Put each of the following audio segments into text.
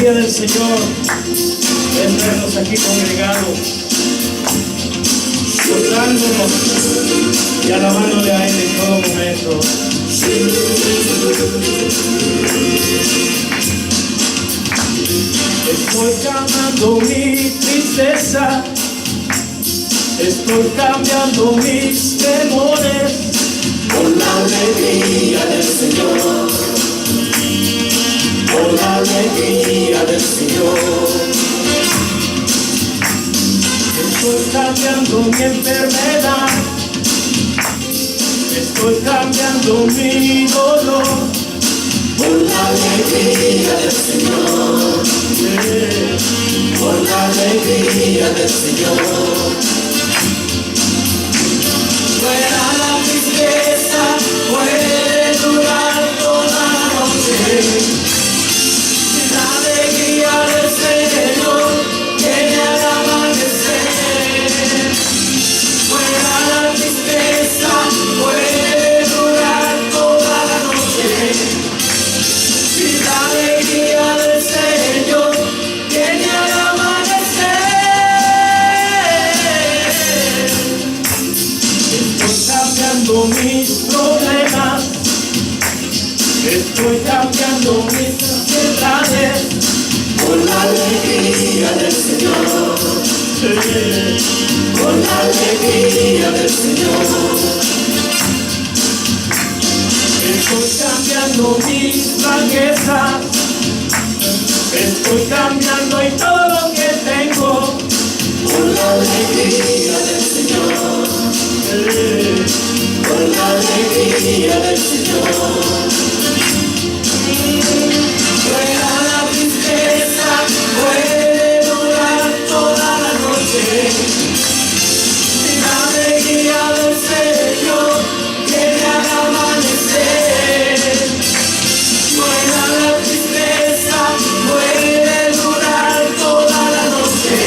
gloria del Señor es vernos aquí congregados, gozándonos y alabándole a Él en todo momento. Estoy cambiando mi tristeza, estoy cambiando mis temores por la alegría del Señor, por la alegría del Señor. Estoy cambiando mi enfermedad, estoy cambiando mi dolor por la alegría del Señor, por la alegría del Señor. Fuera la tristeza, puede durar toda la noche. La alegría del Señor viene al amanecer. Fuera la tristeza, puede durar toda la noche. Si la alegría del Señor viene al amanecer. Estoy cambiando mis problemas, estoy cambiando mis ansiedades Por la alegría del Señor, por la alegría del Señor. Estoy cambiando mis flaquezas, estoy cambiando y todo lo que tengo Por la alegría del Señor, por la alegría del Señor. Fuera la tristeza, puede durar toda la noche. Si la alegría del Señor viene al amanecer. Fuera la tristeza, puede durar toda la noche.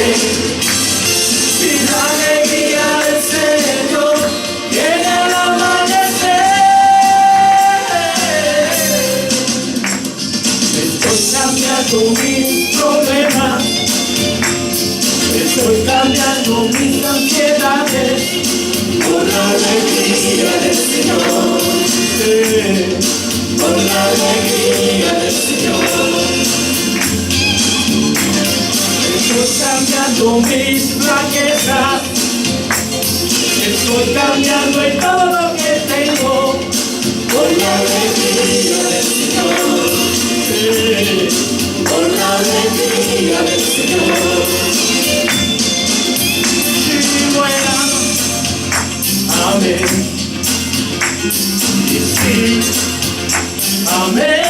Si la alegría del Señor viene al amanecer. estoy cambiando mis problemas, estoy cambiando mis ansiedades Por la alegría del Señor, por la alegría del Señor. estoy cambiando mis flaquezas, estoy cambiando y todo lo que tengo Por la alegría del Señor, por la alegría del Señor. si muera, amén, y sí, amén.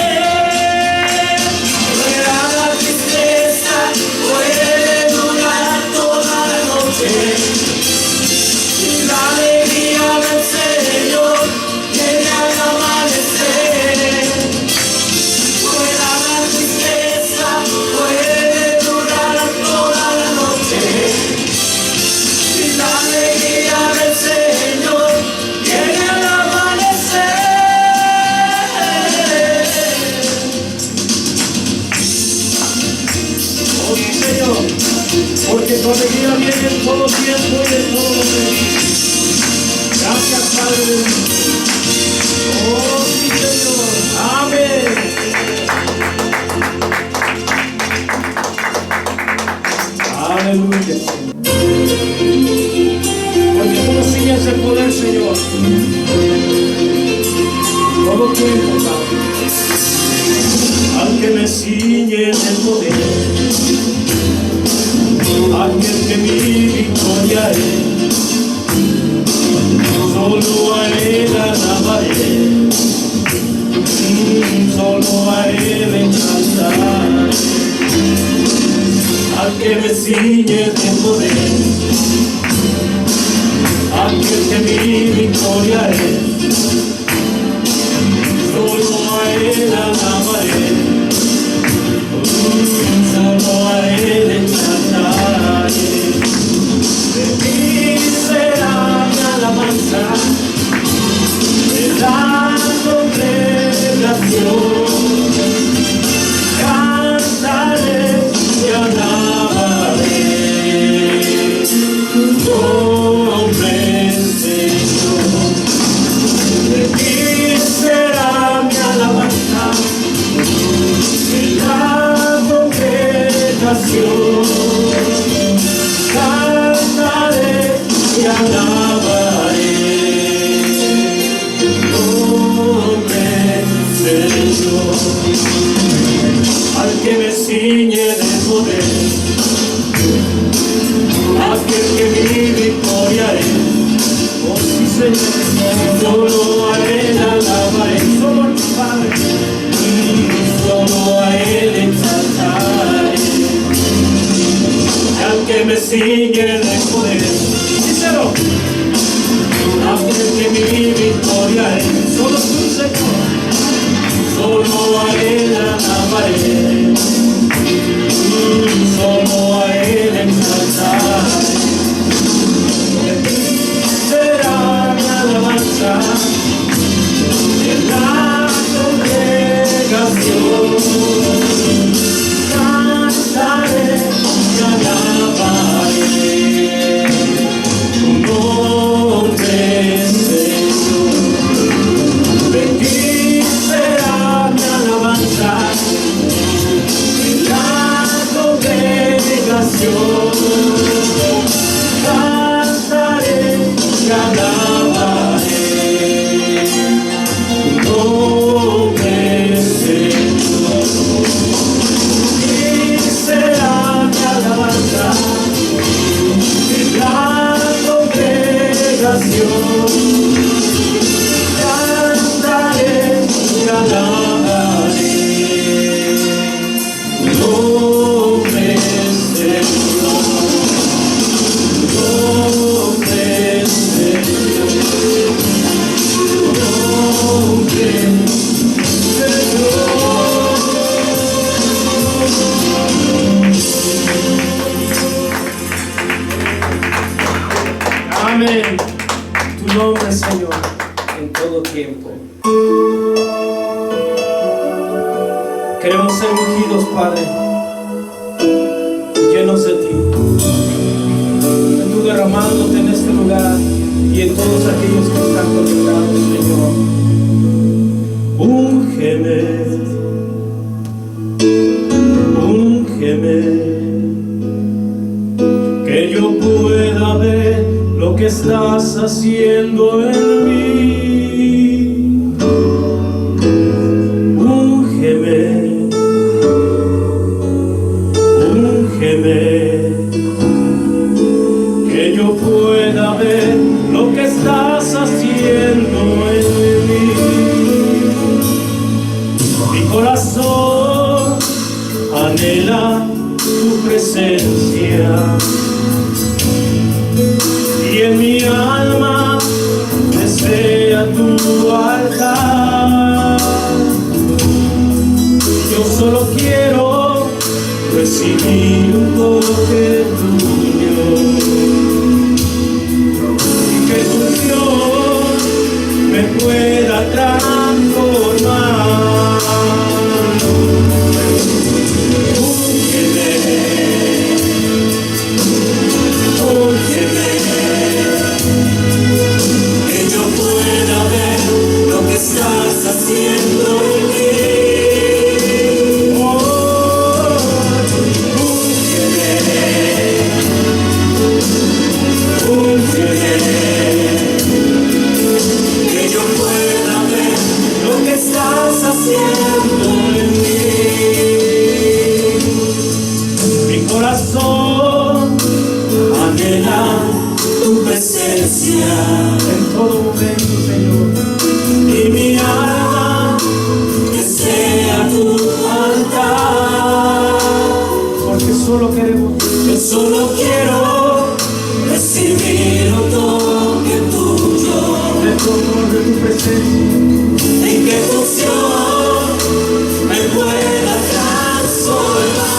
Fuera la tristeza, puede durar toda la noche. Y la alegría del Señor viene al amanecer. Fuera la tristeza, puede durar toda la noche. Y la alegría del Señor viene al amanecer. Oh sí, Señor, porque tu alegría viene en todo tiempo y en todo momento. Gracias, Padre. Oh sí, Señor. Amén. Aleluya. Porque tú nos ciñes el poder, Señor. Todo tiempo, Padre. Al que me ciñe el poder, aquel que mi victoria es, solo a Él alabaré, solo a Él ensalzaré. Al que me ciñe de poder, aquel que mi victoria es, solo a Él alabaré, solo a Él ensalzaré. De mí será mi alabanza, de la congregación cantaré. nombre Señor, al que me ciñe de poder, aquel que mi victoria es. Oh sí Señor, solo a Él alabaré, solo a tu Padre, solo a Él exaltaré, al que me ciñe de poder, díselo, aquel que mi victoria es. Solo tú Señor, solo a Él alabaré, solo a Él exaltaré. Será mi alabanza en la congregación. Cantaré y alabaré tu nombre, Señor. De ti será mi alabanza en la congregación. Cantaré y alabaré tu nombre, Señor. Y será mi alabanza en la congregación. Cantaré y alabaré tu nombre, Señor. Amén. Tu nombre, Señor, en todo tiempo. Queremos ser ungidos, Padre, llenos de ti. Tú derramándote en este lugar y en todos aquellos que están conectados, Señor. Úngeme, úngeme, que yo pueda ver lo que estás haciendo en mí. Úngeme, úngeme, que yo pueda ver lo que estás haciendo en mí. Mi corazón anhela tu presencia y en mi alma desea tu altar. Yo solo quiero recibir un toque tuyo y que tu Dios me pueda transformar. Úngeme, úngeme, que yo pueda ver lo que estás haciendo en mí. Que yo pueda ver lo que estás haciendo en mí. Mi corazón anhela tu presencia en todo momento, Señor, y mi alma desea tu altar, porque solo queremos, yo solo quiero recibir un toque tuyo, de tu amor, de tu presencia, y que tu unción me pueda transformar.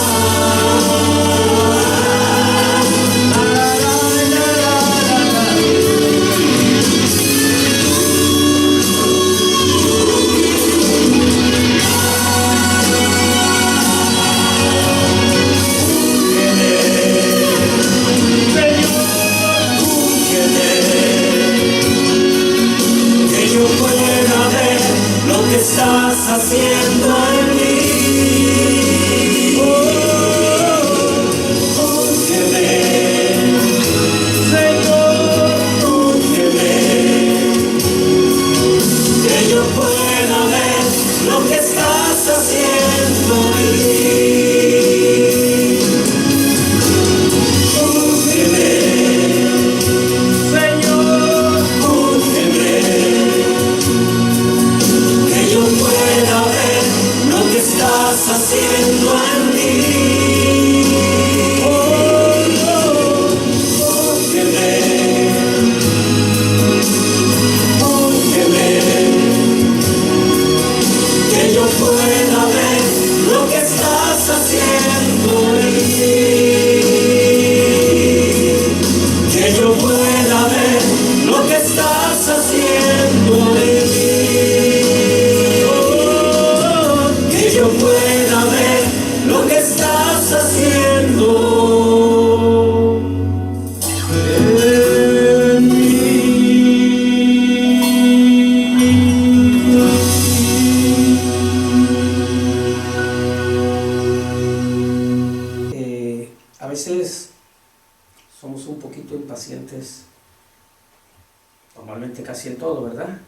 normalmente casi en todo, ¿verdad?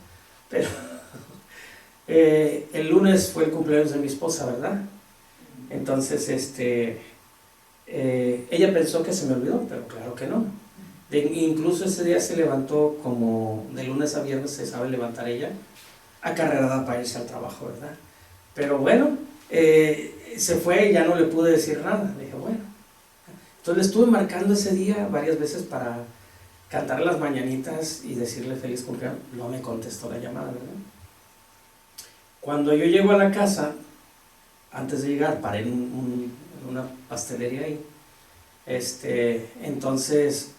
Pero el lunes fue el cumpleaños de mi esposa, ¿verdad? Entonces, ella pensó que se me olvidó, pero claro que no. Incluso ese día se levantó como de lunes a viernes, se sabe levantar ella, acarreada para irse al trabajo, ¿verdad? Pero bueno, se fue y ya no le pude decir nada. Le dije, bueno. Entonces le estuve marcando ese día varias veces para cantarle las mañanitas y decirle feliz cumpleaños. No me contestó la llamada, ¿verdad? Cuando yo llego a la casa, antes de llegar, paré en una pastelería ahí. Entonces,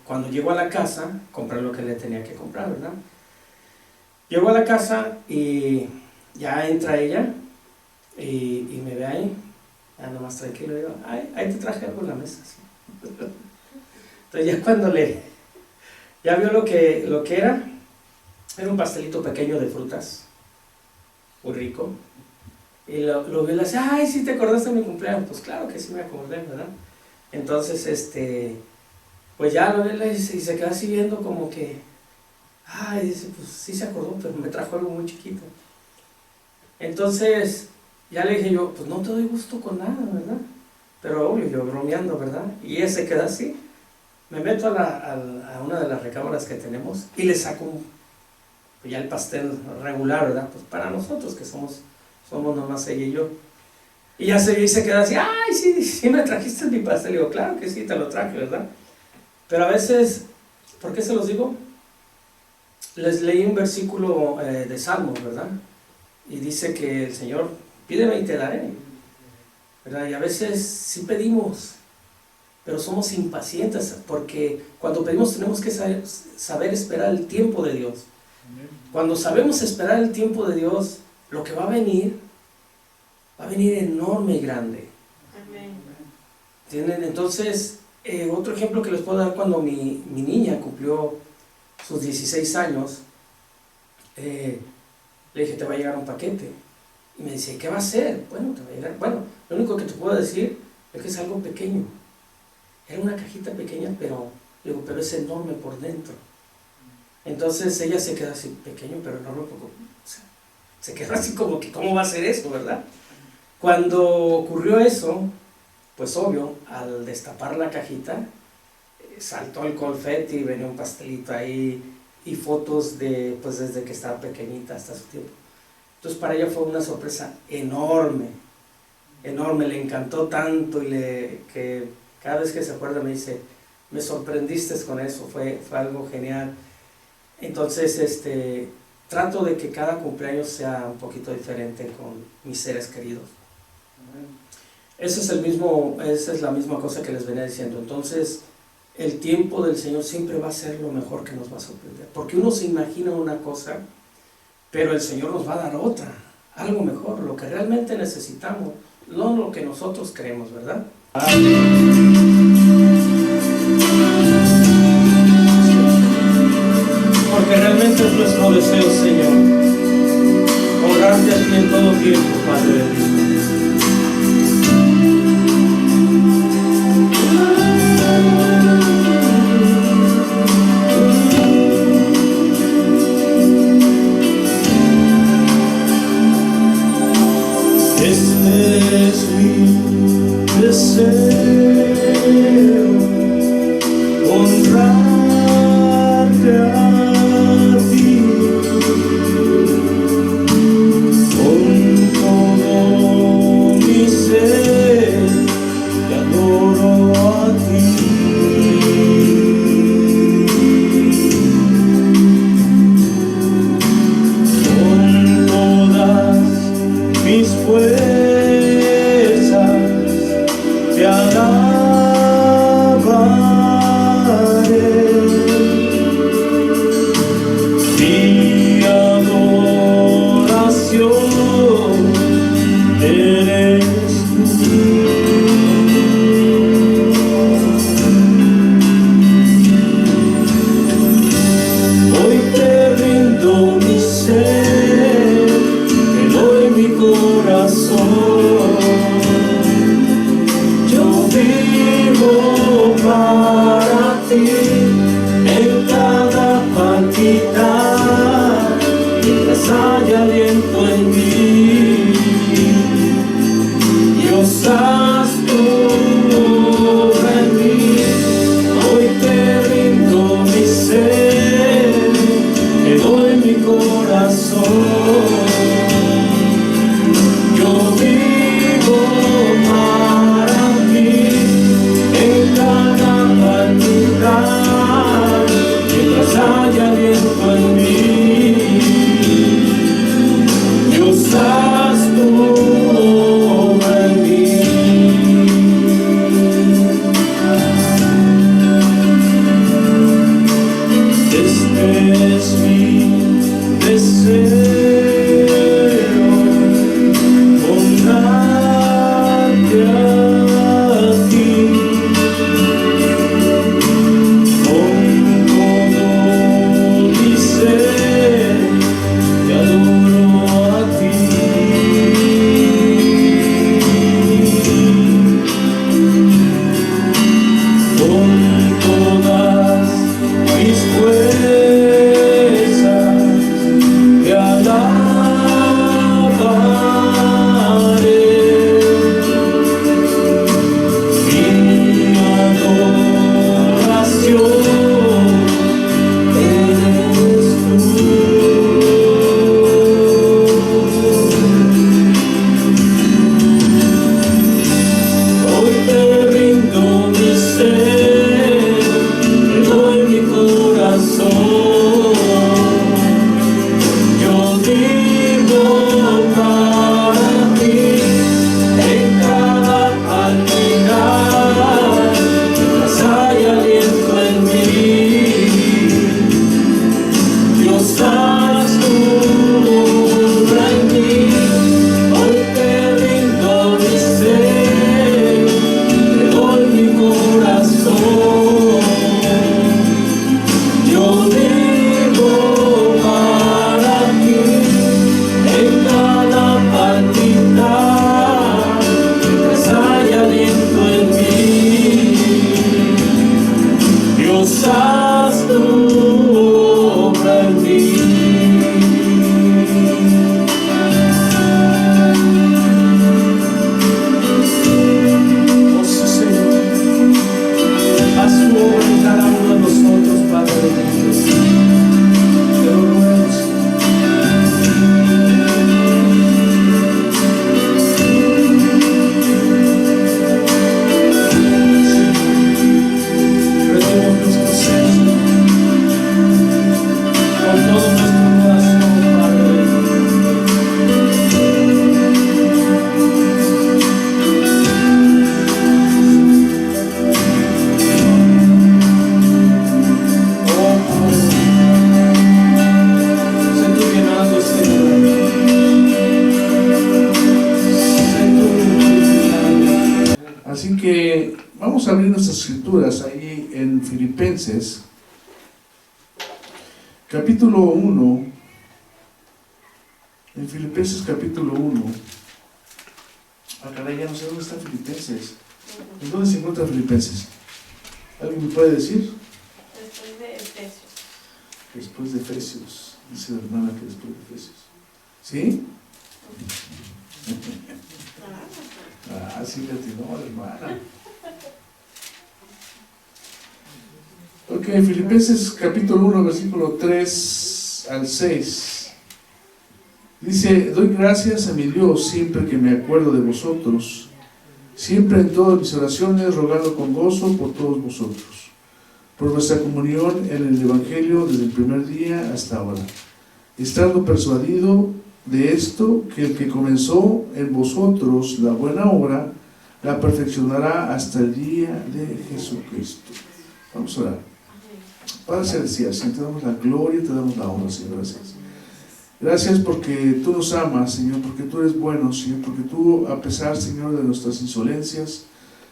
cuando llego a la casa, compré lo que le tenía que comprar, ¿verdad? Llego a la casa y ya entra ella y me ve ahí, ya nomás tranquilo, digo, ay, ahí te traje algo en la mesa. ¿Sí? Entonces ya cuando ya vio lo que era un pastelito pequeño de frutas, muy rico, y lo vio y le dice, ay, ¿sí te acordaste de mi cumpleaños? Pues claro que sí me acordé, ¿verdad? Entonces, pues ya lo ve y se queda así viendo como que, ay, dice, pues sí se acordó, pero me trajo algo muy chiquito. Entonces, ya le dije yo, pues no te doy gusto con nada, ¿verdad? Pero obvio, yo bromeando, ¿verdad? Y ella se queda así. Me meto a una de las recámaras que tenemos y le saco pues ya el pastel regular, ¿verdad? Pues para nosotros que somos nomás ella y yo. Y ya se queda así, ay, sí me trajiste mi pastel. Y digo, claro que sí, te lo traje, ¿verdad? Pero a veces, ¿por qué se los digo? Les leí un versículo de Salmos, ¿verdad? Y dice que el Señor, pídeme y te daré, ¿verdad? Y a veces sí pedimos, pero somos impacientes, porque cuando pedimos tenemos que saber esperar el tiempo de Dios. Cuando sabemos esperar el tiempo de Dios, lo que va a venir enorme y grande. ¿Entienden? Entonces, otro ejemplo que les puedo dar, cuando mi niña cumplió sus 16 años, le dije, te va a llegar un paquete. Y me dice, ¿qué va a ser? Bueno, te va a llegar. Bueno, lo único que te puedo decir es que es algo pequeño. Era una cajita pequeña, pero es enorme por dentro. Entonces ella se queda así, pequeño pero enorme, se queda así como que, ¿cómo va a ser eso, verdad? Cuando ocurrió eso, pues obvio, al destapar la cajita, saltó el confeti, venía un pastelito ahí y fotos pues desde que estaba pequeñita hasta su tiempo. Entonces para ella fue una sorpresa enorme, le encantó tanto, que cada vez que se acuerda me dice, me sorprendiste con eso, fue algo genial. Entonces trato de que cada cumpleaños sea un poquito diferente con mis seres queridos. Esa es la misma cosa que les venía diciendo. Entonces, el tiempo del Señor siempre va a ser lo mejor que nos va a sorprender. Porque uno se imagina una cosa, pero el Señor nos va a dar otra, algo mejor, lo que realmente necesitamos, no lo que nosotros creemos, ¿verdad? Porque realmente es nuestro deseo, Señor, honrarte a ti en todo tiempo, Padre bendito. Este es mi deseo, honrarte a ti con todo palpitar, mientras haya aliento en mí. Dios, haz tu obra en mí. Hoy te rindo mi ser, te doy mi corazón. Yo vivo para ti, en cada palpitar, mientras haya aliento en mí. Dios, haz tu obra en mí. Este es mi deseo, honrarte a ti, con todo mi ser, te adoro a ti. Con todas mis fuerzas te alabaré. Mi adoración eres tú. Hoy te rindo mi ser, te doy mi corazón. Yo vivo para ti, en cada palpitar, mientras hay aliento en mí. Dios, haz tu obra en mí. Hoy te rindo mi ser, te doy mi corazón. Yo vivo para ti, en cada palpitar, mientras hay aliento en mí. Dios, haz tu obra en mí. Oh sí, Señor, haz tu obra en cada uno de nosotros, Padre de Dios. Te lo ruego, Señor. Rendimos nuestro ser, Señor, con todo nuestro corazón, Padre de Dios. Oh, Padre, sé tú llenando este lugar. Sé tú glorificando. Así que vamos a abrir nuestras escrituras ahí en Filipenses, capítulo 1. En Filipenses capítulo 1. Ah, caray, ya no sé dónde está Filipenses. ¿En dónde se encuentra Filipenses? ¿Alguien me puede decir? Después de Efesios. Después de Efesios. Dice la hermana que después de Efesios. ¿Sí? Ah, sí, le atinó la hermana. Ok, Filipenses capítulo 1, versículo 3 al 6. Dice: doy gracias a mi Dios siempre que me acuerdo de vosotros, siempre en todas mis oraciones, rogando con gozo por todos vosotros, por vuestra comunión en el Evangelio desde el primer día hasta ahora, estando persuadido de esto, que el que comenzó en vosotros la buena obra, la perfeccionará hasta el día de Jesucristo. Vamos a orar. Padre Celestial, Señor, te damos la gloria, te damos la honra, Señor, gracias. Gracias porque tú nos amas, Señor, porque tú eres bueno, Señor, porque tú, a pesar, Señor, de nuestras insolencias,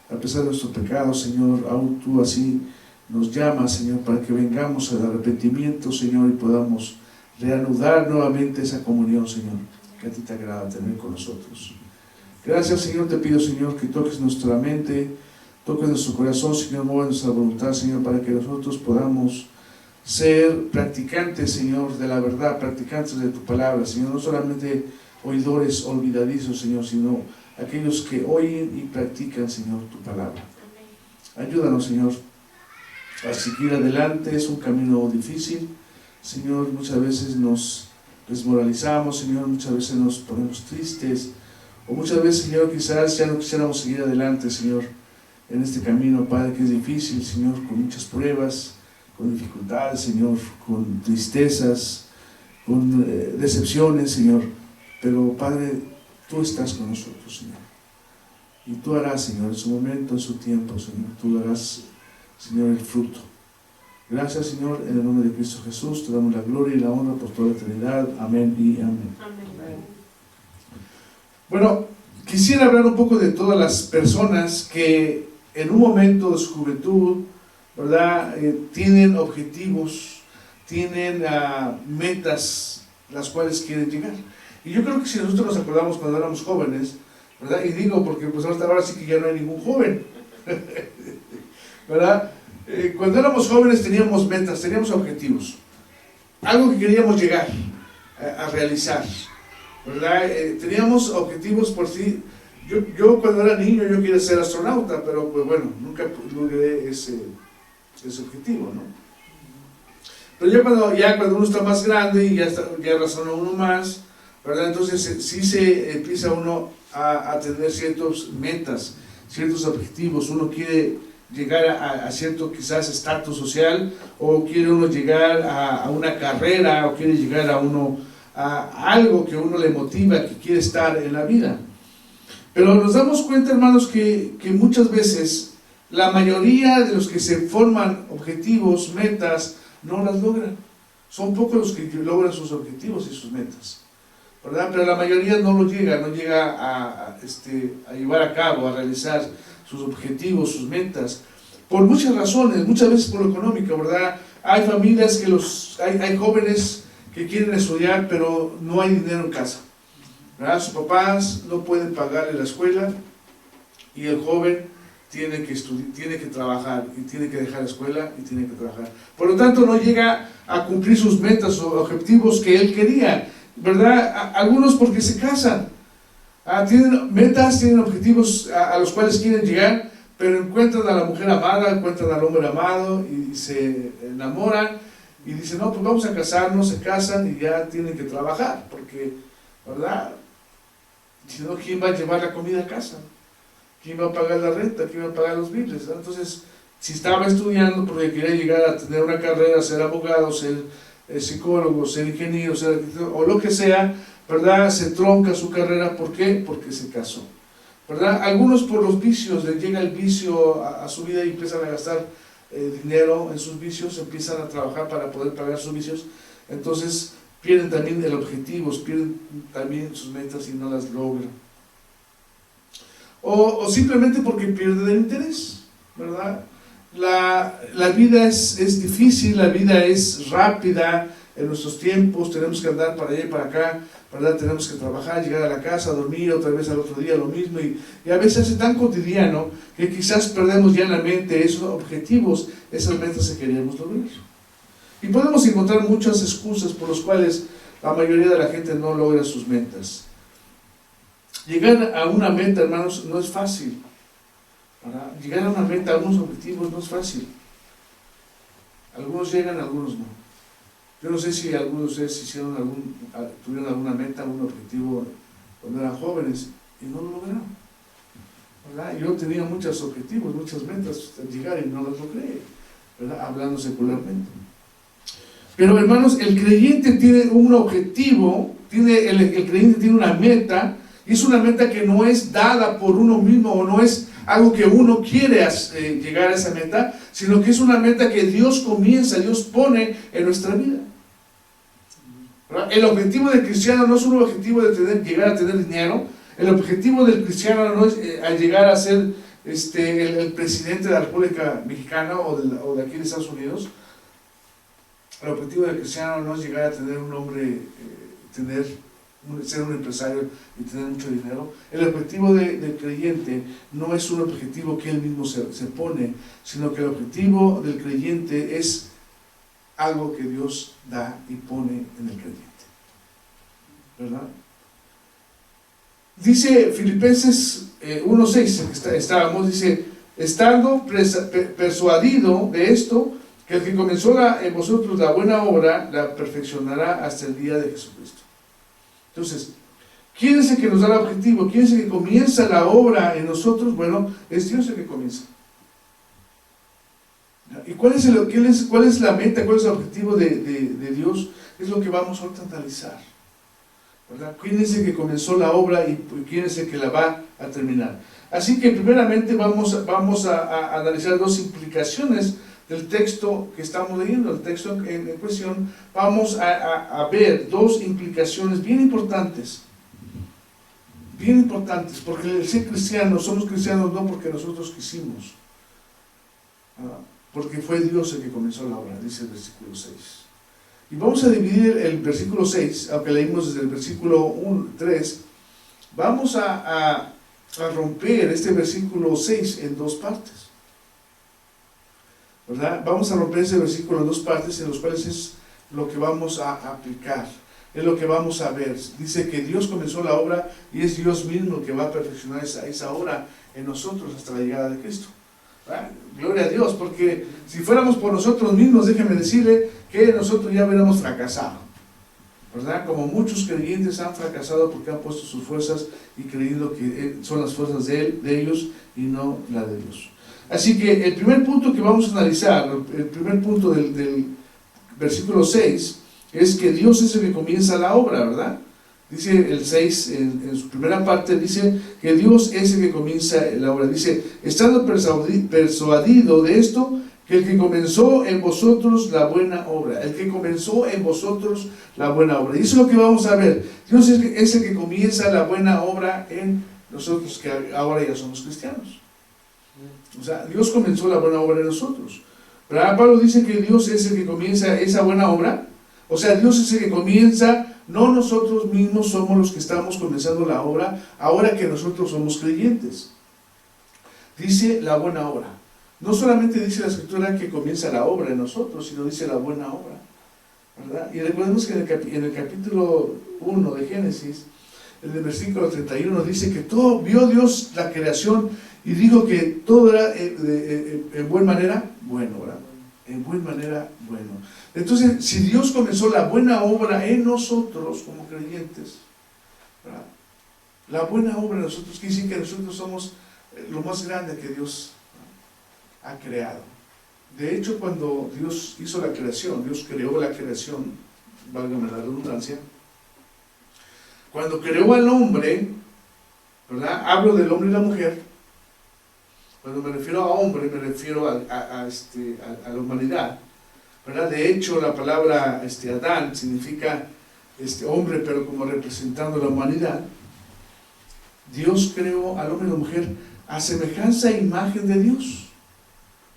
a pesar de nuestros pecados, Señor, aún tú así nos llamas, Señor, para que vengamos al arrepentimiento, Señor, y podamos reanudar nuevamente esa comunión, Señor, que a ti te agrada tener con nosotros. Gracias, Señor, te pido, Señor, que toques nuestra mente, toques nuestro corazón, Señor, mueva nuestra voluntad, Señor, para que nosotros podamos ser practicantes, Señor, de la verdad, practicantes de tu palabra, Señor, no solamente oidores olvidadizos, Señor, sino aquellos que oyen y practican, Señor, tu palabra. Ayúdanos, Señor, a seguir adelante. Es un camino difícil, Señor. Muchas veces nos desmoralizamos, Señor, muchas veces nos ponemos tristes, o muchas veces, Señor, quizás ya no quisiéramos seguir adelante, Señor, en este camino, Padre, que es difícil, Señor, con muchas pruebas, con dificultades, Señor, con tristezas, con decepciones, Señor. Pero, Padre, tú estás con nosotros, Señor. Y tú harás, Señor, en su momento, en su tiempo, Señor, tú darás, Señor, el fruto. Gracias, Señor, en el nombre de Cristo Jesús, te damos la gloria y la honra por toda la eternidad. Amén y amén. Amén. Bueno, quisiera hablar un poco de todas las personas que en un momento de su juventud, ¿verdad?, tienen objetivos, tienen metas las cuales quieren llegar. Y yo creo que si nosotros nos acordamos cuando éramos jóvenes, ¿verdad?, y digo porque pues ahora sí que ya no hay ningún joven, ¿verdad? Cuando éramos jóvenes teníamos metas, teníamos objetivos, algo que queríamos llegar a realizar, ¿verdad? Teníamos objetivos por sí. Yo cuando era niño yo quería ser astronauta, pero pues bueno, nunca logré ese objetivo, ¿no? Pero ya cuando uno está más grande y ya razona uno más, ¿verdad? Entonces sí se empieza uno a tener ciertas metas, ciertos objetivos. Uno quiere llegar a cierto quizás estatus social, o quiere uno llegar a una carrera, o quiere llegar a algo que uno le motiva, que quiere estar en la vida. Pero nos damos cuenta, hermanos, que muchas veces la mayoría de los que se forman objetivos, metas, no las logran. Son pocos los que logran sus objetivos y sus metas, ¿verdad? Pero la mayoría no llega a llevar a cabo, a realizar sus objetivos, sus metas, por muchas razones, muchas veces por lo económico, ¿verdad? Hay familias hay jóvenes que quieren estudiar, pero no hay dinero en casa, ¿verdad? Sus papás no pueden pagarle la escuela y el joven tiene que trabajar, y tiene que dejar la escuela y tiene que trabajar. Por lo tanto, no llega a cumplir sus metas o objetivos que él quería, ¿verdad? Algunos porque se casan, tienen metas, tienen objetivos a los cuales quieren llegar, pero encuentran a la mujer amada, encuentran al hombre amado y se enamoran y dicen, no, pues vamos a casarnos, se casan y ya tienen que trabajar, porque, ¿verdad? Si no, ¿quién va a llevar la comida a casa? ¿Quién va a pagar la renta? ¿Quién va a pagar los biles? Entonces, si estaba estudiando porque quería llegar a tener una carrera, ser abogado, ser psicólogo, ser ingeniero, ser arquitecto, o lo que sea, ¿verdad? Se tronca su carrera. ¿Por qué? Porque se casó, ¿verdad? Algunos por los vicios, les llega el vicio a su vida y empiezan a gastar dinero en sus vicios, empiezan a trabajar para poder pagar sus vicios, entonces pierden también el objetivo, pierden también sus metas y no las logran. O simplemente porque pierden el interés, ¿verdad? La vida es difícil, la vida es rápida en nuestros tiempos, tenemos que andar para allá y para acá, ¿verdad? Tenemos que trabajar, llegar a la casa, dormir, otra vez al otro día lo mismo, y a veces es tan cotidiano que quizás perdemos ya en la mente esos objetivos, esas metas que queríamos lograr. Y podemos encontrar muchas excusas por las cuales la mayoría de la gente no logra sus metas. Llegar a una meta, hermanos, no es fácil. Llegar a una meta, a unos objetivos, no es fácil. Algunos llegan, algunos no. Yo no sé si algunos de ustedes tuvieron alguna meta, algún objetivo cuando eran jóvenes y no lo lograron, ¿verdad? Yo tenía muchos objetivos, muchas metas de llegar y no las logré, ¿verdad? Hablando secularmente. Pero, hermanos, el creyente tiene un objetivo, el creyente tiene una meta, y es una meta que no es dada por uno mismo, o no es algo que uno quiere llegar a esa meta, sino que es una meta que Dios pone en nuestra vida. ¿Verdad? El objetivo del cristiano no es un objetivo de llegar a tener dinero. El objetivo del cristiano no es llegar a ser el presidente de la República Mexicana o de aquí de Estados Unidos. El objetivo del cristiano no es llegar a tener un nombre, ser un empresario y tener mucho dinero. El objetivo del creyente no es un objetivo que él mismo se pone, sino que el objetivo del creyente es algo que Dios da y pone en el creyente, ¿verdad? Dice Filipenses 1:6, que estábamos, dice, estando persuadido de esto, que el que comenzó en vosotros la buena obra, la perfeccionará hasta el día de Jesucristo. Entonces, ¿quién es el que nos da el objetivo? ¿Quién es el que comienza la obra en nosotros? Bueno, es Dios el que comienza. ¿Y cuál es la meta, cuál es el objetivo de Dios? Es lo que vamos ahorita a analizar, ¿verdad? ¿Quién es el que comenzó la obra y quién es el que la va a terminar? Así que primeramente vamos a analizar dos implicaciones del texto que estamos leyendo, el texto en cuestión. Vamos a ver dos implicaciones bien importantes, porque el ser cristiano, somos cristianos no porque nosotros quisimos, porque fue Dios el que comenzó la obra, dice el versículo 6. Y vamos a dividir el versículo 6, aunque leímos desde el versículo 3, vamos a romper este versículo 6 en dos partes, ¿verdad? Vamos a romper ese versículo en dos partes, en los cuales es lo que vamos a aplicar, es lo que vamos a ver. Dice que Dios comenzó la obra y es Dios mismo el que va a perfeccionar esa obra en nosotros hasta la llegada de Cristo. ¿Verdad? Gloria a Dios, porque si fuéramos por nosotros mismos, déjeme decirle que nosotros ya hubiéramos fracasado, ¿verdad? Como muchos creyentes han fracasado porque han puesto sus fuerzas y creyendo que son las fuerzas de ellos y no la de Dios. Así que el primer punto que vamos a analizar, el primer punto del versículo 6, es que Dios es el que comienza la obra, ¿verdad? Dice el 6, en su primera parte, dice que Dios es el que comienza la obra. Dice, estando persuadido de esto, que el que comenzó en vosotros la buena obra, el que comenzó en vosotros la buena obra. Y eso es lo que vamos a ver. Dios es el que comienza la buena obra en nosotros, que ahora ya somos cristianos. O sea, Dios comenzó la buena obra en nosotros. Pero Pablo dice que Dios es el que comienza esa buena obra. O sea, Dios es el que comienza, no nosotros mismos somos los que estamos comenzando la obra, ahora que nosotros somos creyentes. Dice la buena obra. No solamente dice la Escritura que comienza la obra en nosotros, sino dice la buena obra, ¿verdad? Y recordemos que en el capítulo 1 de Génesis, en el versículo 31, dice que todo vio Dios la creación y dijo que todo era en buena manera bueno, ¿verdad? En buena manera bueno. Entonces, si Dios comenzó la buena obra en nosotros como creyentes, ¿verdad? La buena obra en nosotros quiere decir que nosotros somos lo más grande que Dios ha creado. De hecho, cuando Dios hizo la creación, Dios creó la creación, válgame la redundancia, cuando creó al hombre, ¿verdad? Hablo del hombre y la mujer. Cuando me refiero a hombre, me refiero a la humanidad, ¿verdad? De hecho, la palabra Adán significa hombre, pero como representando la humanidad. Dios creó al hombre y la mujer a semejanza e imagen de Dios,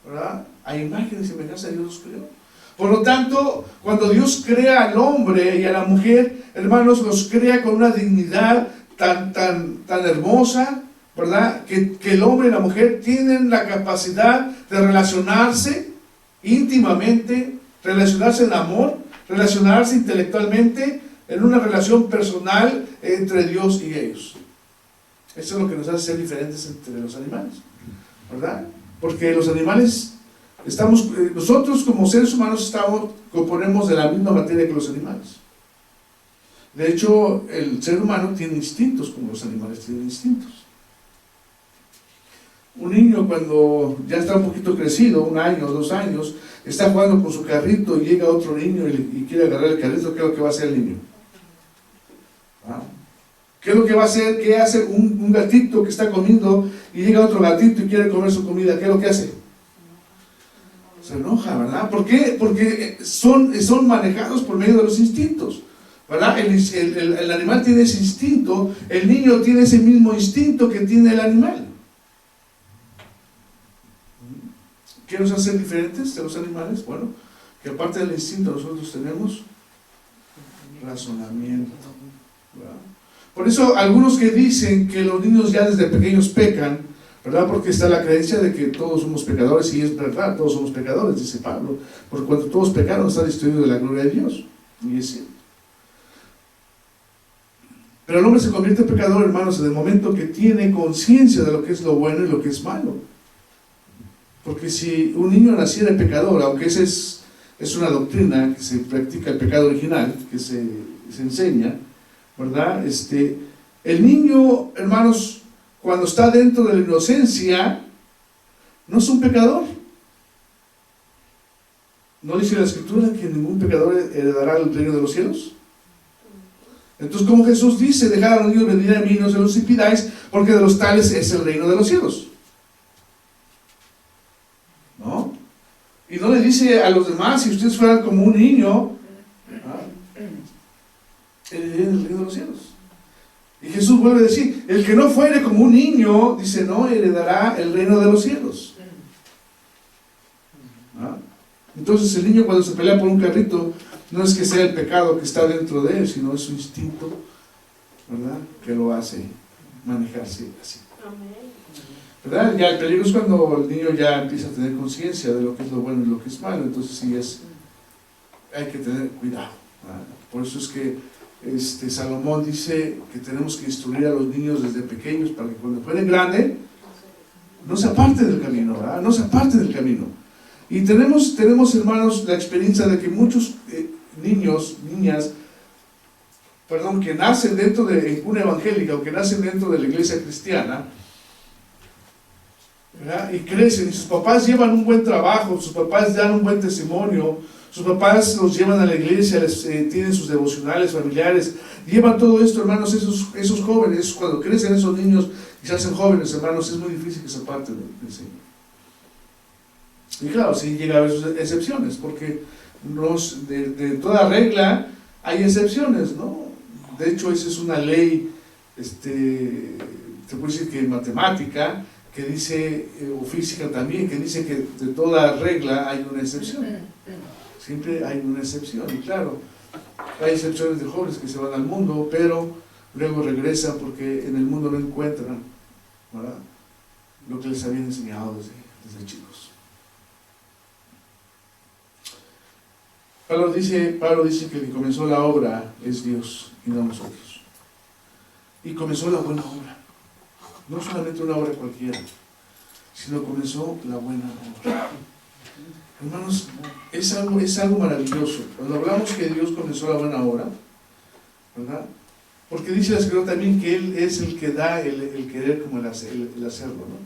¿verdad? A imagen y semejanza de Dios los creó. Por lo tanto, cuando Dios crea al hombre y a la mujer, hermanos, los crea con una dignidad tan hermosa, ¿verdad? Que el hombre y la mujer tienen la capacidad de relacionarse íntimamente, relacionarse en amor, relacionarse intelectualmente, en una relación personal entre Dios y ellos. Eso es lo que nos hace ser diferentes entre los animales, ¿verdad? Porque los animales, nosotros como seres humanos componemos de la misma materia que los animales. De hecho, el ser humano tiene instintos como los animales tienen instintos. Un niño cuando ya está un poquito crecido, 1 año o 2 años, está jugando con su carrito y llega otro niño y quiere agarrar el carrito, ¿qué es lo que va a hacer el niño? ¿Qué es lo que va a hacer? ¿Qué hace un gatito que está comiendo y llega otro gatito y quiere comer su comida? ¿Qué es lo que hace? Se enoja, ¿verdad? ¿Por qué? Porque son manejados por medio de los instintos, ¿verdad? El animal tiene ese instinto, el niño tiene ese mismo instinto que tiene el animal. ¿Qué nos hace diferentes de los animales? Bueno, que aparte del instinto nosotros tenemos razonamiento, ¿verdad? Por eso algunos que dicen que los niños ya desde pequeños pecan, ¿verdad? Porque está la creencia de que todos somos pecadores, y es verdad, todos somos pecadores, dice Pablo, porque cuando todos pecaron está destruido de la gloria de Dios, y es cierto. Pero el hombre se convierte en pecador, hermanos, en el momento que tiene conciencia de lo que es lo bueno y lo que es malo. Porque si un niño naciera pecador, aunque esa es una doctrina que se practica, el pecado original, que se enseña, ¿verdad? El niño, hermanos, cuando está dentro de la inocencia, no es un pecador. ¿No dice la Escritura que ningún pecador heredará el reino de los cielos? Entonces, como Jesús dice, dejad a los niños venir a mí, no se los impidáis, porque de los tales es el reino de los cielos. ¿No? Y no le dice a los demás, si ustedes fueran como un niño, heredarían el reino de los cielos. Y Jesús vuelve a decir, el que no fuere como un niño, dice, no heredará el reino de los cielos. Entonces el niño, cuando se pelea por un carrito, no es que sea el pecado que está dentro de él, sino es su instinto, ¿verdad?, que lo hace manejarse así. ¿Verdad? Ya el peligro es cuando el niño ya empieza a tener conciencia de lo que es lo bueno y lo que es malo. Entonces sí hay que tener cuidado, ¿verdad? Por eso es que Salomón dice que tenemos que instruir a los niños desde pequeños para que cuando fueren grandes no se aparten del camino, ¿verdad? No se aparten del camino. Y tenemos, hermanos, la experiencia de que muchos niños, niñas, que nacen dentro de una evangélica o que nacen dentro de la iglesia cristiana, ¿verdad?, y crecen, y sus papás llevan un buen trabajo, sus papás dan un buen testimonio, sus papás los llevan a la iglesia, tienen sus devocionales familiares, llevan todo esto, hermanos. Esos jóvenes, cuando crecen esos niños y se hacen jóvenes, hermanos, es muy difícil que se aparten del Señor. Y claro, sí llega a haber sus excepciones, porque de toda regla hay excepciones, ¿no? De hecho, esa es una ley, te puedo decir que matemática, que dice, o física también, que dice que de toda regla hay una excepción. Siempre hay una excepción, y claro, hay excepciones de jóvenes que se van al mundo, pero luego regresan porque en el mundo no encuentran, ¿verdad?, lo que les habían enseñado desde chicos. Pablo dice que el que comenzó la obra es Dios y no nosotros. Y comenzó la buena obra. No solamente una obra cualquiera, sino comenzó la buena obra. Hermanos, es algo maravilloso. Cuando hablamos que Dios comenzó la buena obra, ¿verdad? Porque dice la Escritura también que Él es el que da el querer como el hacerlo, ¿no?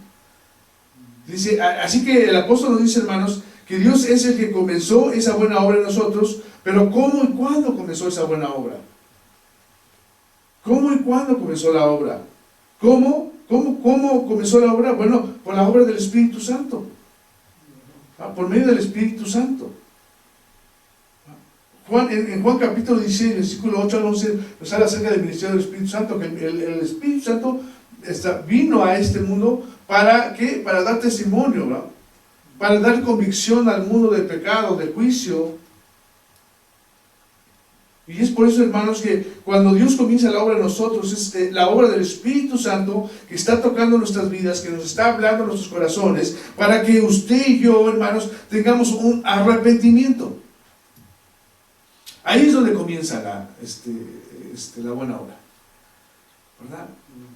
Dice, así que el apóstol nos dice, hermanos, que Dios es el que comenzó esa buena obra en nosotros, pero ¿cómo y cuándo comenzó esa buena obra? ¿Cómo y cuándo comenzó la obra? ¿Cómo comenzó la obra? Bueno, por la obra del Espíritu Santo. Por medio del Espíritu Santo. En Juan capítulo 16, versículo 8 al 11, nos habla acerca del ministerio del Espíritu Santo, que el Espíritu Santo vino a este mundo ¿para qué? Para dar testimonio, ¿verdad?, para dar convicción al mundo de pecado, de juicio. Y es por eso, hermanos, que cuando Dios comienza la obra en nosotros, es la obra del Espíritu Santo que está tocando nuestras vidas, que nos está hablando en nuestros corazones, para que usted y yo, hermanos, tengamos un arrepentimiento. Ahí es donde comienza la buena obra, ¿verdad?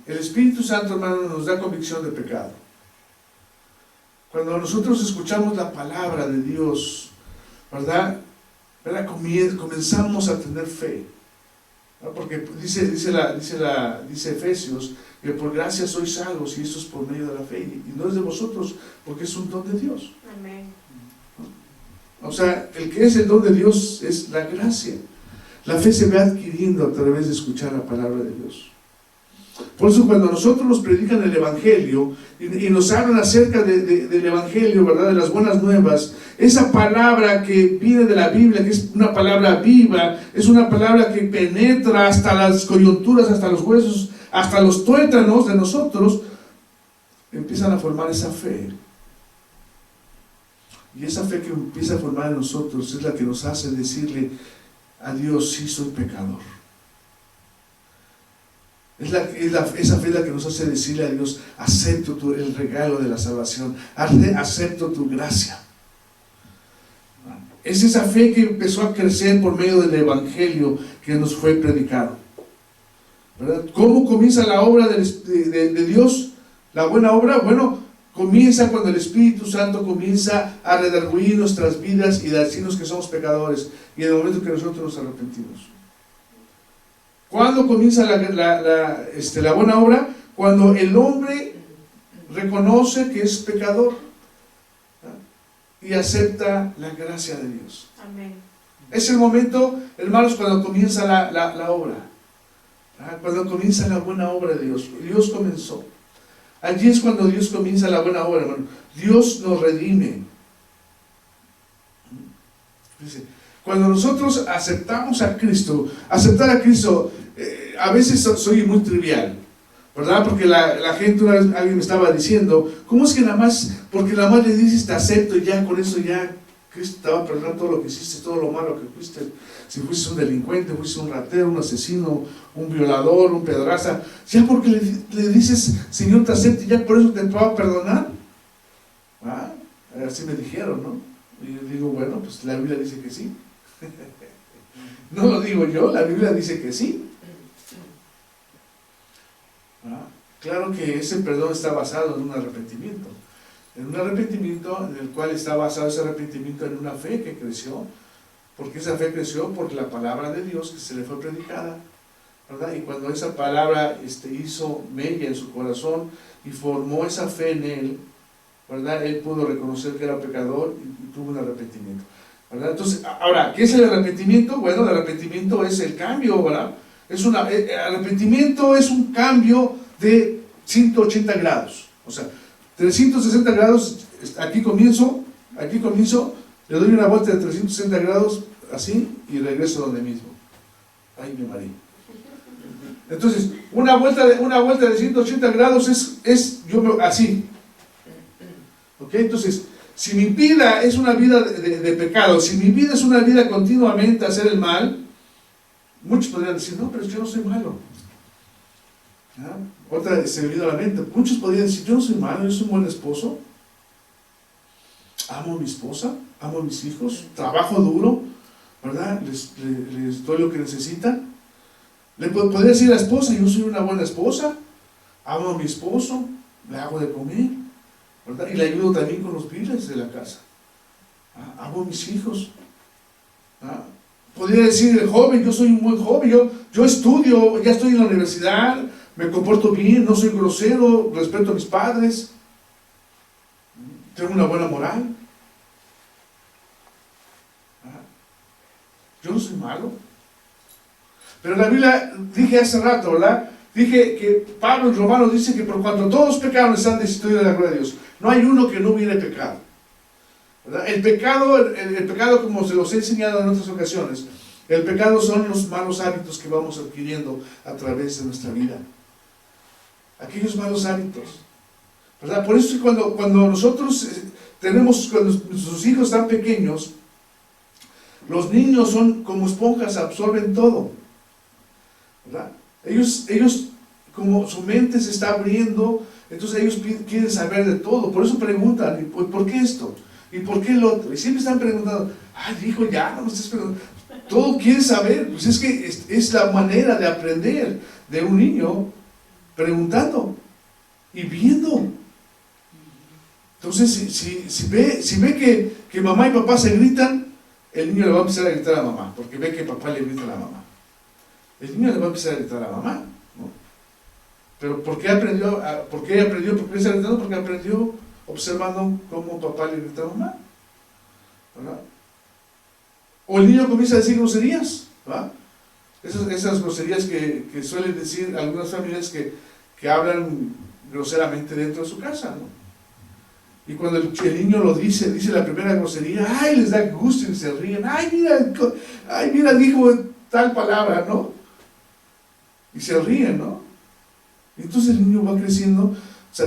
El Espíritu Santo, hermanos, nos da convicción de pecado. Cuando nosotros escuchamos la palabra de Dios, ¿verdad? Comenzamos a tener fe, ¿verdad? Porque dice Efesios que por gracia sois salvos, y eso es por medio de la fe, y no es de vosotros, porque es un don de Dios. Amén. O sea, el que es el don de Dios es la gracia. La fe se va adquiriendo a través de escuchar la palabra de Dios. Por eso cuando nosotros nos predican el Evangelio y nos hablan acerca del Evangelio, ¿verdad?, de las buenas nuevas, esa palabra que viene de la Biblia, que es una palabra viva, es una palabra que penetra hasta las coyunturas, hasta los huesos, hasta los tuétanos de nosotros, empiezan a formar esa fe. Y esa fe que empieza a formar en nosotros es la que nos hace decirle a Dios: sí, soy pecador. Esa fe es la que nos hace decirle a Dios: acepto el regalo de la salvación, acepto tu gracia. Es esa fe que empezó a crecer por medio del Evangelio que nos fue predicado, ¿verdad? ¿Cómo comienza la obra de Dios? La buena obra, bueno, comienza cuando el Espíritu Santo comienza a redarguir nuestras vidas y decirnos que somos pecadores, y en el momento que nosotros nos arrepentimos. ¿Cuándo comienza la buena obra? Cuando el hombre reconoce que es pecador, ¿verdad? Y acepta la gracia de Dios. Amén. Es el momento, hermanos, cuando comienza la obra, ¿verdad? Cuando comienza la buena obra de Dios. Dios comenzó. Allí es cuando Dios comienza la buena obra, hermano. Dios nos redime. Dice, cuando nosotros aceptamos a Cristo, aceptar a Cristo, a veces soy muy trivial, ¿verdad? Porque la gente, una vez alguien me estaba diciendo: ¿cómo es que porque nada más le dices te acepto y ya con eso ya Cristo te va a perdonar todo lo que hiciste, todo lo malo que fuiste? Si fuiste un delincuente, fuiste un ratero, un asesino, un violador, un pedraza, ya porque le dices Señor te acepto y ya por eso te va a perdonar. Así me dijeron, ¿no? Y yo digo, bueno, pues la Biblia dice que sí. No lo digo yo, la Biblia dice que sí. Claro que ese perdón está basado en un arrepentimiento en el cual está basado ese arrepentimiento en una fe que creció, porque esa fe creció por la palabra de Dios que se le fue predicada, ¿verdad? Y cuando esa palabra hizo mella en su corazón y formó esa fe en él, ¿verdad? Él pudo reconocer que era pecador y tuvo un arrepentimiento, ¿verdad? Entonces, ahora, ¿qué es el arrepentimiento? Bueno, el arrepentimiento es el cambio, ¿verdad? Arrepentimiento es un cambio de 180 grados, o sea, 360 grados, aquí comienzo, le doy una vuelta de 360 grados, así, y regreso donde mismo. Ay, me mareé. Entonces, una vuelta de 180 grados es así. ¿Ok? Entonces, si mi vida es una vida de pecado, si mi vida es una vida continuamente hacer el mal, muchos podrían decir: no, pero yo no soy malo. Otra se me vino a la mente: muchos podrían decir: yo no soy malo, yo soy un buen esposo, amo a mi esposa, amo a mis hijos, trabajo duro, ¿verdad? Les doy lo que necesitan. Le podría decir a la esposa: yo soy una buena esposa, amo a mi esposo, le hago de comer, ¿verdad? Y le ayudo también con los biles de la casa. Amo a mis hijos. Podría decir el joven: yo soy un buen joven, yo estudio, ya estoy en la universidad, me comporto bien, no soy grosero, respeto a mis padres, tengo una buena moral. Yo no soy malo. Pero la Biblia, dije hace rato, ¿verdad? Dije que Pablo en Romanos dice que por cuanto todos pecaron están destituidos de la gloria de Dios. No hay uno que no hubiera pecado, ¿verdad? El pecado, como se los he enseñado en otras ocasiones, el pecado son los malos hábitos que vamos adquiriendo a través de nuestra vida. Aquellos malos hábitos, ¿verdad? Por eso cuando nosotros cuando nuestros hijos están pequeños, los niños son como esponjas, absorben todo, ¿verdad? Ellos como su mente se está abriendo, entonces ellos quieren saber de todo, por eso preguntan: ¿por qué esto? ¿Y por qué el otro? Y siempre están preguntando: ay, hijo, ya no me estés preguntando. Todo quiere saber. Pues es que es la manera de aprender de un niño, preguntando y viendo. Entonces, si ve que mamá y papá se gritan, el niño le va a empezar a gritar a mamá, porque ve que papá le grita a la mamá. El niño le va a empezar a gritar a mamá, ¿no? Pero ¿por qué aprendió? ¿Por qué está gritando? Porque aprendió observando cómo papá le grita a mamá, ¿verdad? O el niño comienza a decir groserías, ¿verdad? Esas groserías que suelen decir algunas familias que hablan groseramente dentro de su casa, ¿no? Y cuando el niño lo dice la primera grosería, ¡ay! Les da gusto y se ríen. ¡Ay, mira, dijo tal palabra!, ¿no? Y se ríen, ¿no? Y entonces el niño va creciendo, o sea,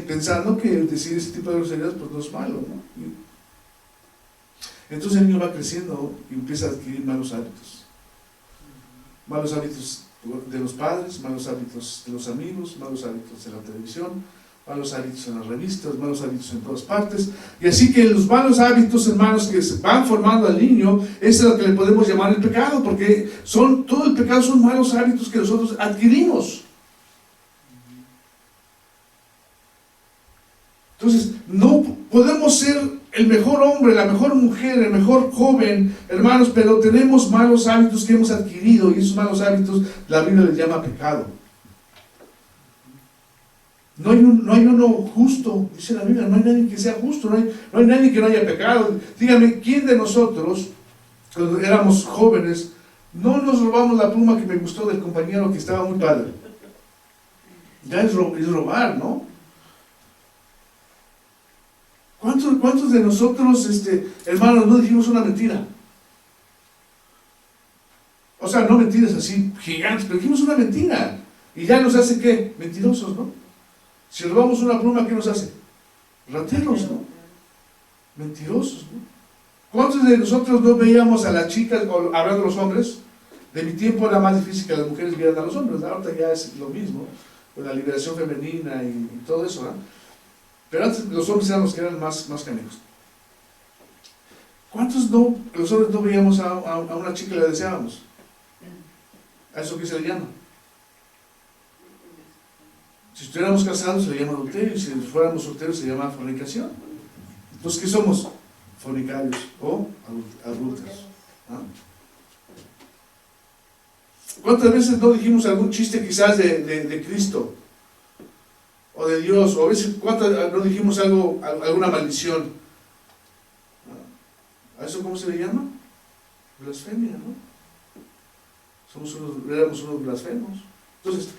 pensando que decir ese tipo de groserías pues no es malo, ¿no? Entonces el niño va creciendo y empieza a adquirir malos hábitos. Malos hábitos de los padres, malos hábitos de los amigos, malos hábitos en la televisión, malos hábitos en las revistas, malos hábitos en todas partes. Y así que los malos hábitos, hermanos, que se van formando al niño, es lo que le podemos llamar el pecado, porque todo el pecado son malos hábitos que nosotros adquirimos. Entonces, no podemos ser el mejor hombre, la mejor mujer, el mejor joven, hermanos, pero tenemos malos hábitos que hemos adquirido, y esos malos hábitos la Biblia les llama pecado. No hay uno justo, dice la Biblia, no hay nadie que sea justo, no hay nadie que no haya pecado. Dígame, ¿quién de nosotros, cuando éramos jóvenes, no nos robamos la pluma que me gustó del compañero que estaba muy padre? Ya es robar, ¿no? ¿Cuántos de nosotros, hermanos, no dijimos una mentira? O sea, no mentiras así gigantes, pero dijimos una mentira. Y ya nos hace, ¿qué? Mentirosos, ¿no? Si robamos una pluma, ¿qué nos hace? Rateros, ¿no? Mentirosos, ¿no? ¿Cuántos de nosotros no veíamos a las chicas, o hablando de los hombres? De mi tiempo era más difícil que las mujeres vieran a los hombres, ¿no? Ahorita ya es lo mismo, con la liberación femenina y todo eso, ¿no? Pero antes los hombres eran los que eran más canijos. ¿Cuántos los hombres no veíamos a una chica y la deseábamos? ¿A eso qué se le llama? Si estuviéramos casados se le llama adulterio, y si fuéramos solteros se llama fornicación. Entonces, ¿qué somos? Fornicarios o adúlteros. ¿Ah? ¿Cuántas veces no dijimos algún chiste quizás de Cristo? O de Dios, o a veces cuántas no dijimos alguna maldición. ¿A eso cómo se le llama? Blasfemia, ¿no? Éramos unos blasfemos. Entonces,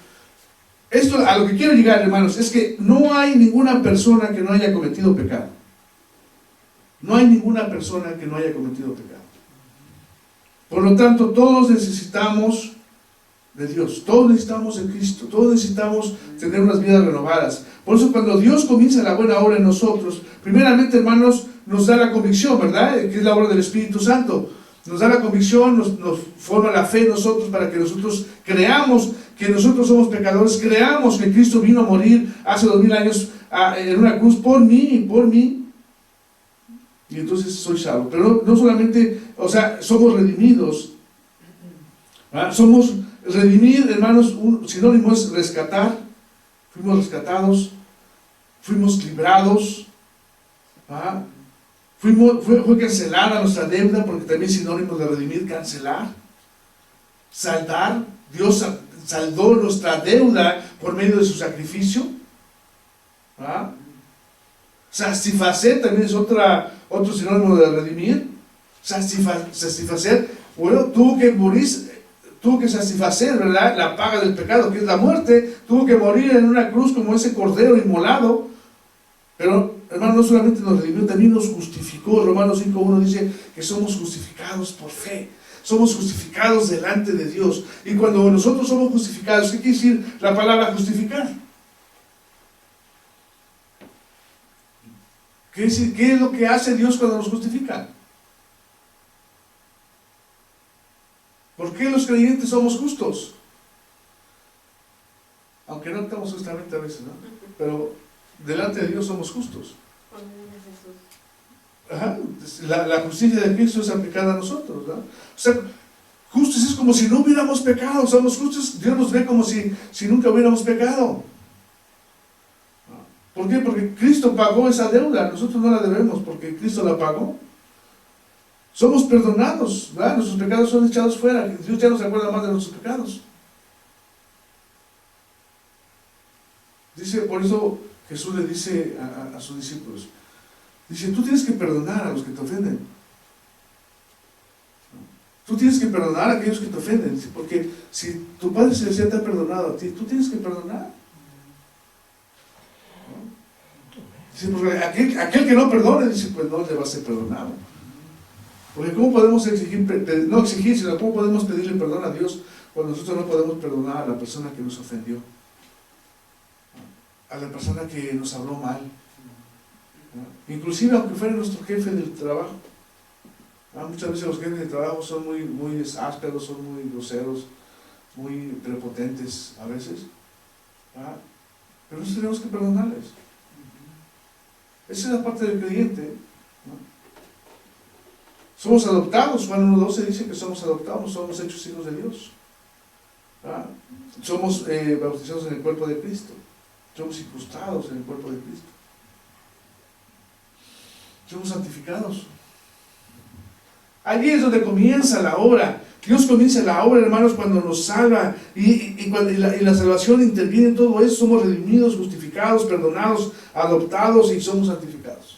esto a lo que quiero llegar, hermanos, es que no hay ninguna persona que no haya cometido pecado. No hay ninguna persona que no haya cometido pecado. Por lo tanto, todos necesitamos de Dios, todos necesitamos de Cristo, todos necesitamos tener unas vidas renovadas. Por eso cuando Dios comienza la buena obra en nosotros, primeramente, hermanos, nos da la convicción, ¿verdad? Que es la obra del Espíritu Santo. Nos da la convicción, nos forma la fe en nosotros para que nosotros creamos que nosotros somos pecadores, creamos que Cristo vino a morir hace 2000 años en una cruz por mí, y entonces soy salvo. Pero no solamente, o sea, somos redimidos, ¿verdad? Somos redimir, hermanos, un sinónimo es rescatar. Fuimos rescatados, fuimos librados, ¿verdad? Fue cancelada nuestra deuda, porque también es sinónimo de redimir, cancelar, saldar. Dios saldó nuestra deuda por medio de su sacrificio, ¿verdad? Satisfacer también es otro sinónimo de redimir. Satisfacer, bueno, tuvo que satisfacer, ¿verdad? La paga del pecado, que es la muerte. Tuvo que morir en una cruz como ese cordero inmolado. Pero, hermano, no solamente nos redimió, también nos justificó. Romanos 5:1 dice que somos justificados por fe. Somos justificados delante de Dios. Y cuando nosotros somos justificados, ¿qué quiere decir la palabra justificar? ¿Qué es lo que hace Dios cuando nos justifica? ¿Por qué los creyentes somos justos? Aunque no estamos justamente a veces, ¿no? Pero delante de Dios somos justos. Ajá. La justicia de Cristo es aplicada a nosotros, ¿no? O sea, justos es como si no hubiéramos pecado. Somos justos, Dios nos ve como si nunca hubiéramos pecado. ¿Por qué? Porque Cristo pagó esa deuda. Nosotros no la debemos porque Cristo la pagó. Somos perdonados, ¿verdad? Nuestros pecados son echados fuera. Dios ya no se acuerda más de nuestros pecados. Dice, por eso Jesús le dice a sus discípulos, dice, tú tienes que perdonar a los que te ofenden. Tú tienes que perdonar a aquellos que te ofenden. Dice, porque si tu Padre Celestial te ha perdonado a ti, tú tienes que perdonar. Dice, porque aquel que no perdone, dice, pues no le va a ser perdonado. Porque ¿cómo podemos no exigir, sino cómo podemos pedirle perdón a Dios cuando nosotros no podemos perdonar a la persona que nos ofendió? A la persona que nos habló mal, ¿no? Inclusive aunque fuera nuestro jefe del trabajo, ¿no? Muchas veces los jefes de trabajo son muy ásperos, son muy groseros, muy prepotentes a veces, ¿verdad? Pero nosotros tenemos que perdonarles. Esa es la parte del creyente, ¿no? Somos adoptados. Juan 1:12 dice que somos adoptados, somos hechos hijos de Dios, ¿verdad? Somos bautizados en el cuerpo de Cristo, somos incrustados en el cuerpo de Cristo, somos santificados. Allí es donde comienza la obra. Dios comienza la obra, hermanos, cuando nos salva y la salvación interviene en todo eso. Somos redimidos, justificados, perdonados, adoptados y somos santificados.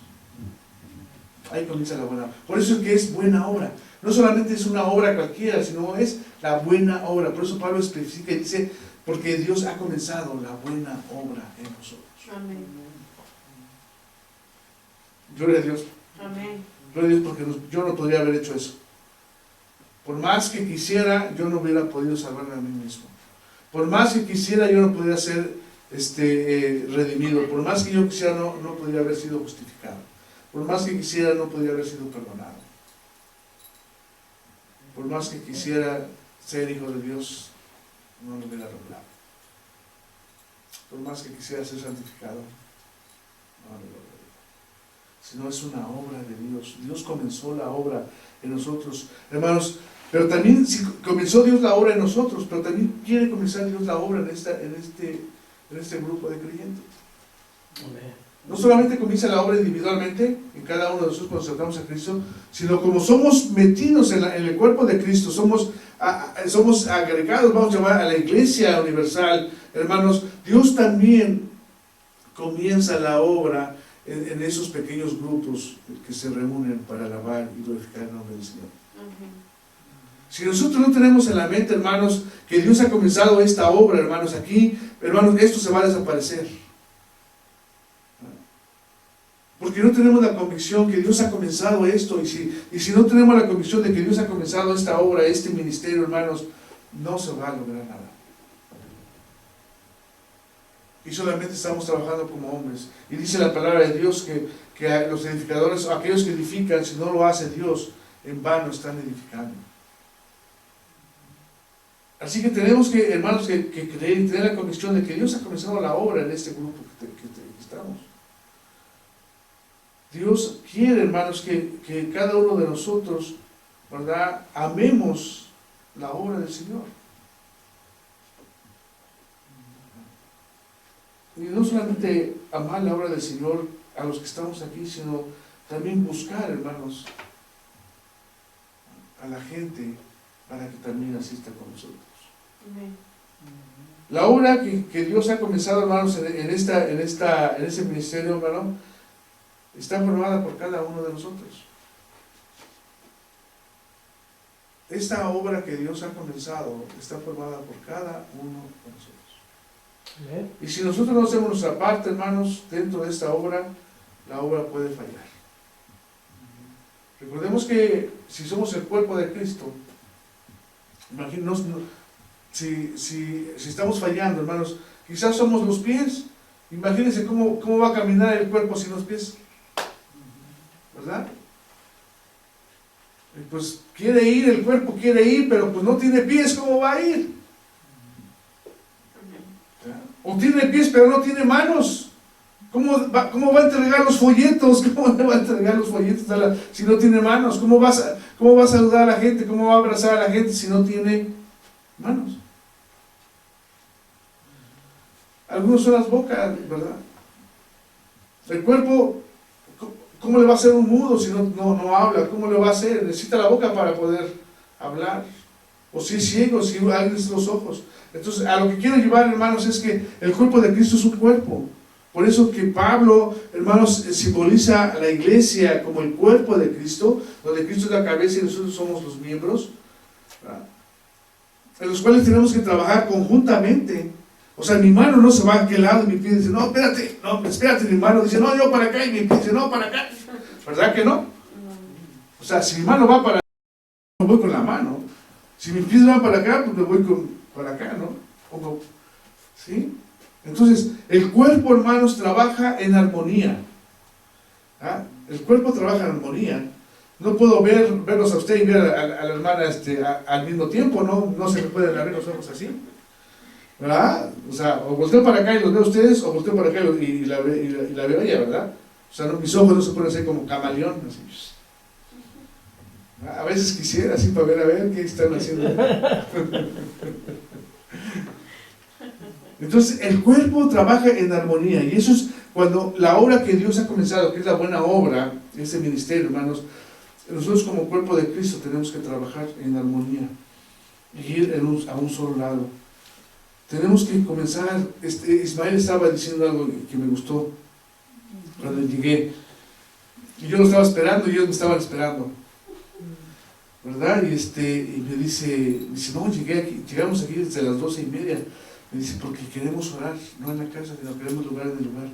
Ahí comienza la buena obra. Por eso es que es buena obra. No solamente es una obra cualquiera, sino es la buena obra. Por eso Pablo especifica y dice, porque Dios ha comenzado la buena obra en nosotros. Amén. Gloria a Dios. Amén. Gloria a Dios, porque yo no podría haber hecho eso. Por más que quisiera, yo no hubiera podido salvarme a mí mismo. Por más que quisiera, yo no podría ser redimido. Por más que yo quisiera, no podría haber sido justificado. Por más que quisiera, no podría haber sido perdonado. Por más que quisiera ser hijo de Dios, no lo hubiera logrado. Por más que quisiera ser santificado, no lo lograría. Sino es una obra de Dios. Dios comenzó la obra en nosotros, hermanos. Pero también, si comenzó Dios la obra en nosotros, pero también quiere comenzar Dios la obra en este grupo de creyentes. Amén. No solamente comienza la obra individualmente, en cada uno de nosotros cuando aceptamos a Cristo, sino como somos metidos en el cuerpo de Cristo, somos agregados, vamos a llamar a la iglesia universal, hermanos. Dios también comienza la obra en esos pequeños grupos que se reúnen para alabar y glorificar el nombre del Señor. Si nosotros no tenemos en la mente, hermanos, que Dios ha comenzado esta obra, hermanos, aquí, hermanos, esto se va a desaparecer. Porque no tenemos la convicción que Dios ha comenzado esto, y si no tenemos la convicción de que Dios ha comenzado esta obra, este ministerio, hermanos, no se va a lograr nada. Y solamente estamos trabajando como hombres. Y dice la palabra de Dios que a los edificadores, aquellos que edifican, si no lo hace Dios, en vano están edificando. Así que tenemos que, hermanos, que creer y tener la convicción de que Dios ha comenzado la obra en este grupo que estamos. Dios quiere, hermanos, que cada uno de nosotros, ¿verdad?, amemos la obra del Señor. Y no solamente amar la obra del Señor a los que estamos aquí, sino también buscar, hermanos, a la gente para que también asista con nosotros. Amén. La obra que Dios ha comenzado, hermanos, en ese ministerio, hermano, está formada por cada uno de nosotros. Esta obra que Dios ha comenzado está formada por cada uno de nosotros. Amén. Y si nosotros no hacemos nuestra parte, hermanos, dentro de esta obra, la obra puede fallar. Recordemos que si somos el cuerpo de Cristo, imagínenos, si estamos fallando, hermanos, quizás somos los pies. Imagínense cómo va a caminar el cuerpo sin los pies, ¿verdad? Y pues quiere ir, el cuerpo quiere ir, pero pues no tiene pies, ¿cómo va a ir? O tiene pies pero no tiene manos. ¿Cómo va a entregar los folletos? ¿Cómo le va a entregar los folletos si no tiene manos? ¿Cómo va a saludar a la gente? ¿Cómo va a abrazar a la gente si no tiene manos? Algunos son las bocas, ¿verdad? El cuerpo, ¿cómo le va a hacer un mudo si no habla? ¿Cómo le va a hacer? Necesita la boca para poder hablar. O si es ciego, si alguien es los ojos. Entonces, a lo que quiero llevar, hermanos, es que el cuerpo de Cristo es un cuerpo. Por eso que Pablo, hermanos, simboliza a la iglesia como el cuerpo de Cristo, donde Cristo es la cabeza y nosotros somos los miembros, ¿verdad?, en los cuales tenemos que trabajar conjuntamente. O sea, mi mano no se va a aquel lado y mi pie dice, no, espérate, mi mano dice, no, yo para acá, y mi pie dice, no, para acá. ¿Verdad que no? O sea, si mi mano va para acá, me voy con la mano. Si mis pies van para acá, pues me voy para acá, ¿no? ¿Sí? Entonces, el cuerpo, hermanos, trabaja en armonía. ¿Ah? El cuerpo trabaja en armonía. No puedo verlos a usted y ver a la hermana al mismo tiempo, no se me pueden abrir los ojos así, ¿verdad? O sea, o volteo para acá y los veo a ustedes, o volteo para acá y la veo a ella, ¿verdad? O sea, mis ojos no se pueden hacer como camaleón, así. A veces quisiera así para ver a ver qué están haciendo. Entonces el cuerpo trabaja en armonía, y eso es cuando la obra que Dios ha comenzado, que es la buena obra, ese ministerio, hermanos. Nosotros como cuerpo de Cristo tenemos que trabajar en armonía y ir a un solo lado. Tenemos que comenzar. Ismael estaba diciendo algo que me gustó cuando llegué, y yo lo estaba esperando y ellos me estaban esperando, ¿verdad? Y me dice, no, llegamos aquí desde las 12:30. Me dice, porque queremos orar, no en la casa, sino queremos lugar en el lugar,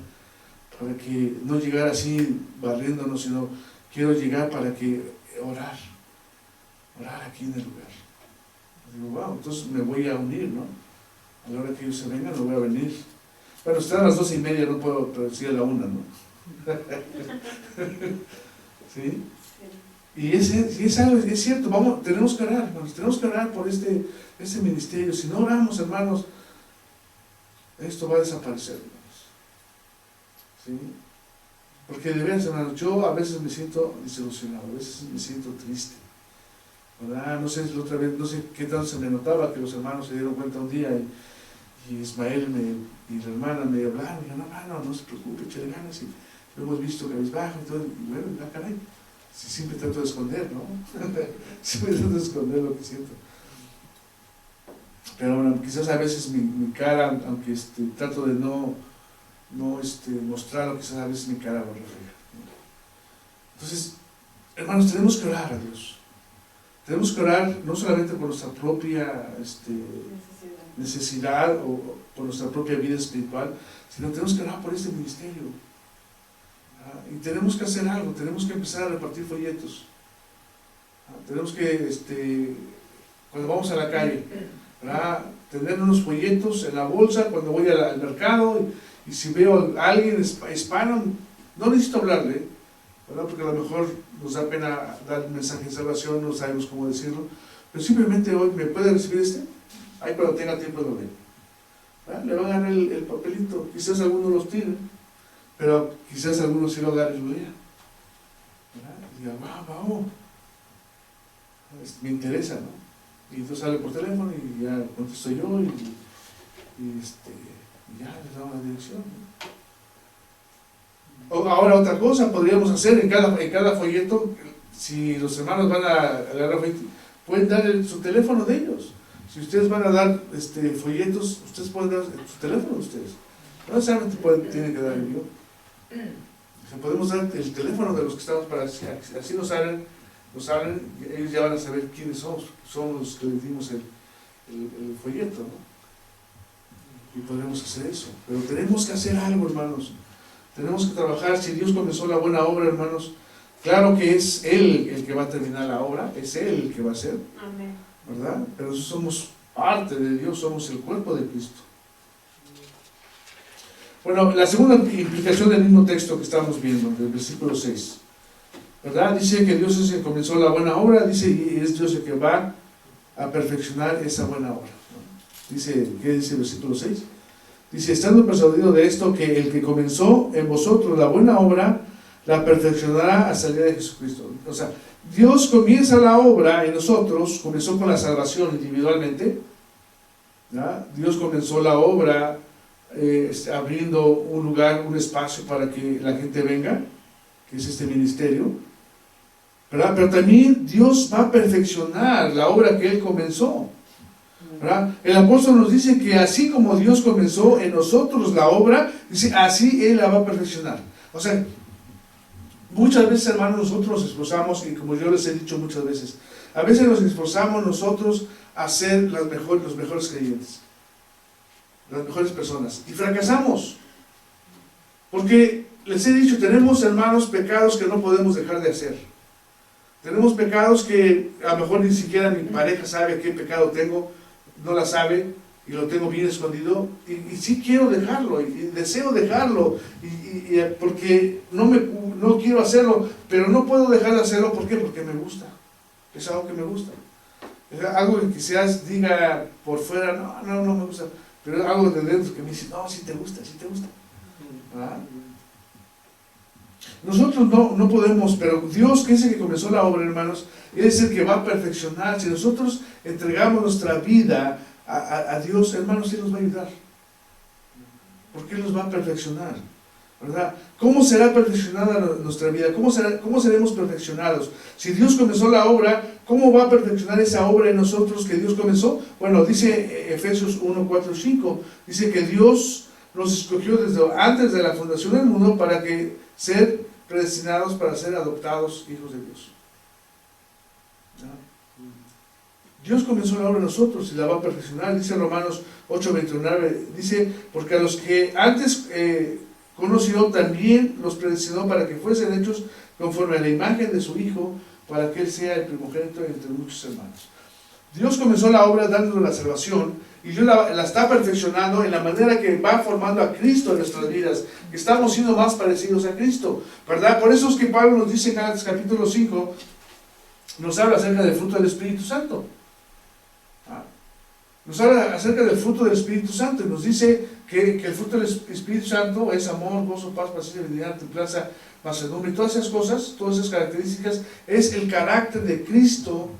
para que no llegar así barriéndonos, sino quiero llegar para que orar aquí en el lugar. Digo, wow, entonces me voy a unir, ¿no? A la hora que ellos se vengan, no voy a venir. Bueno, están a las 12:30, no puedo decir a la 1, ¿no? ¿Sí? Y es algo, es cierto, tenemos que orar, hermanos, tenemos que orar por este ministerio. Si no oramos, hermanos, esto va a desaparecer, hermanos. ¿Sí? Porque de veras, hermanos, yo a veces me siento desilusionado, a veces me siento triste, ¿verdad? No sé, la otra vez, no sé qué tanto se me notaba que los hermanos se dieron cuenta un día y Ismael y la hermana me hablaron, y dijeron, hermano, no se preocupe, échale ganas, y lo hemos visto cabizbajo y todo, y bueno, caray, si siempre trato de esconder, ¿no? Siempre trato de esconder lo que siento. Pero bueno, quizás a veces mi cara, aunque trato de no mostrarlo, quizás a veces mi cara lo refleja, ¿no? Entonces, hermanos, tenemos que orar a Dios. Tenemos que orar no solamente por nuestra propia necesidad o por nuestra propia vida espiritual, sino tenemos que orar por este ministerio. Y tenemos que hacer algo, tenemos que empezar a repartir folletos. Tenemos que, cuando vamos a la calle, ¿verdad?, tener unos folletos en la bolsa cuando voy al mercado, y si veo a alguien hispano, no necesito hablarle, ¿verdad?, porque a lo mejor nos da pena dar un mensaje de salvación, no sabemos cómo decirlo, pero simplemente hoy, ¿me puede recibir ahí cuando tenga tiempo lo ven, ¿verdad? Le va a dar el papelito, quizás algunos los tiren, pero quizás algunos sí lo agarren y lo lean, ¿verdad? Y digan, vamos, me interesa, ¿no? Y entonces sale por teléfono y ya contesto yo y ya les damos la dirección, ¿no? Ahora otra cosa podríamos hacer en cada folleto, si los hermanos van a agarrar folletos, pueden dar su teléfono de ellos. Si ustedes van a dar folletos, ustedes pueden dar su teléfono de ustedes. No necesariamente tienen que dar el mío. O sea, podemos dar el teléfono de los que estamos para así nos hablan, ellos ya van a saber quiénes somos los que les dimos el folleto, ¿no? Y podremos hacer eso. Pero tenemos que hacer algo, hermanos. Tenemos que trabajar. Si Dios comenzó la buena obra, hermanos, claro que es Él el que va a terminar la obra, es Él el que va a hacer. Amén. ¿Verdad? Pero somos parte de Dios, somos el cuerpo de Cristo. Bueno, la segunda implicación del mismo texto que estamos viendo, del versículo 6, ¿verdad? Dice que Dios es el que comenzó la buena obra, dice, y es Dios el que va a perfeccionar esa buena obra, ¿no? Dice, ¿qué dice el versículo 6? Dice, estando persuadido de esto, que el que comenzó en vosotros la buena obra, la perfeccionará hasta el día de Jesucristo. O sea, Dios comienza la obra en nosotros, comenzó con la salvación individualmente, ¿verdad? Dios comenzó la obra abriendo un lugar, un espacio para que la gente venga, que es este ministerio, ¿verdad? Pero también Dios va a perfeccionar la obra que Él comenzó, ¿verdad? El apóstol nos dice que así como Dios comenzó en nosotros la obra, dice, así Él la va a perfeccionar. O sea, muchas veces, hermanos, nosotros nos esforzamos, y como yo les he dicho muchas veces, a veces nos esforzamos nosotros a ser los mejores creyentes, las mejores personas, y fracasamos, porque les he dicho, tenemos, hermanos, pecados que no podemos dejar de hacer. Tenemos pecados que a lo mejor ni siquiera mi pareja sabe qué pecado tengo, no la sabe, y lo tengo bien escondido, y sí quiero dejarlo, y deseo dejarlo, porque no quiero hacerlo, pero no puedo dejar de hacerlo. ¿Por qué? Porque me gusta, es algo que me gusta, es algo que quizás diga por fuera, no me gusta, pero es algo de dentro que me dice, no, sí te gusta, ¿verdad? Nosotros no podemos, pero Dios, que es el que comenzó la obra, hermanos, es el que va a perfeccionar. Si nosotros entregamos nuestra vida a Dios, hermanos, Él nos va a ayudar, porque Él nos va a perfeccionar, ¿verdad? ¿Cómo será perfeccionada nuestra vida? ¿Cómo seremos perfeccionados? Si Dios comenzó la obra, ¿cómo va a perfeccionar esa obra en nosotros que Dios comenzó? Bueno, dice Efesios 1, 4, 5, dice que Dios nos escogió desde antes de la fundación del mundo para que ser predestinados para ser adoptados hijos de Dios. Dios comenzó la obra en nosotros y la va a perfeccionar. Dice Romanos 8:29, dice, porque a los que antes conoció también los predestinó para que fuesen hechos conforme a la imagen de su Hijo, para que Él sea el primogénito entre muchos hermanos. Dios comenzó la obra dándonos la salvación, y Dios la está perfeccionando en la manera que va formando a Cristo en nuestras vidas, que estamos siendo más parecidos a Cristo, ¿verdad? Por eso es que Pablo nos dice en Gálatas capítulo 5, nos habla acerca del fruto del Espíritu Santo. Nos habla acerca del fruto del Espíritu Santo, y nos dice que el fruto del Espíritu Santo es amor, gozo, paz, paciencia, benignidad, templanza, mansedumbre, y todas esas cosas, todas esas características, es el carácter de Cristo,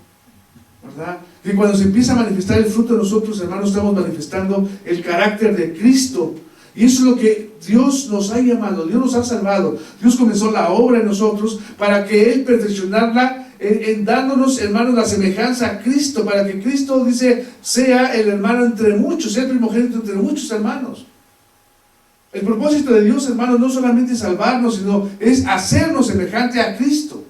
¿verdad? Que cuando se empieza a manifestar el fruto de nosotros, hermanos, estamos manifestando el carácter de Cristo. Y eso es lo que Dios nos ha llamado, Dios nos ha salvado. Dios comenzó la obra en nosotros para que Él perfeccionarla en dándonos, hermanos, la semejanza a Cristo, para que Cristo, dice, sea el hermano entre muchos, sea el primogénito entre muchos hermanos. El propósito de Dios, hermanos, no solamente es salvarnos, sino es hacernos semejante a Cristo.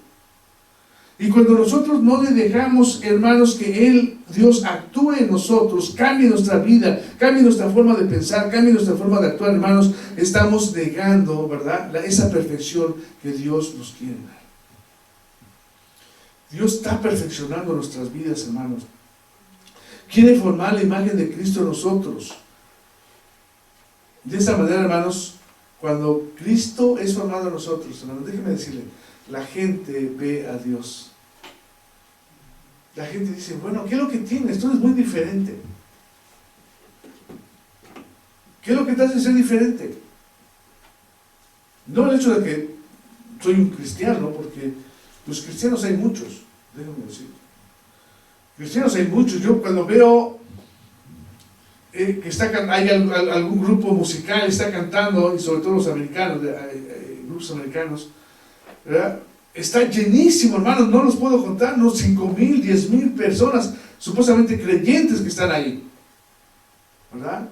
Y cuando nosotros no le dejamos, hermanos, que Él, Dios, actúe en nosotros, cambie nuestra vida, cambie nuestra forma de pensar, cambie nuestra forma de actuar, hermanos, estamos negando, ¿verdad?, esa perfección que Dios nos quiere dar. Dios está perfeccionando nuestras vidas, hermanos. Quiere formar la imagen de Cristo en nosotros. De esa manera, hermanos, cuando Cristo es formado en nosotros, hermanos, déjenme decirle, la gente ve a Dios. La gente dice, bueno, ¿qué es lo que tienes? Tú eres muy diferente. ¿Qué es lo que te hace ser diferente? No el hecho de que soy un cristiano, porque los cristianos hay muchos, déjame decir. Cristianos hay muchos. Yo cuando veo que hay algún grupo musical está cantando, y sobre todo los americanos, grupos americanos, ¿verdad?, está llenísimo, hermanos, no los puedo contar, no, 5,000, 10,000 personas, supuestamente creyentes que están ahí, ¿verdad?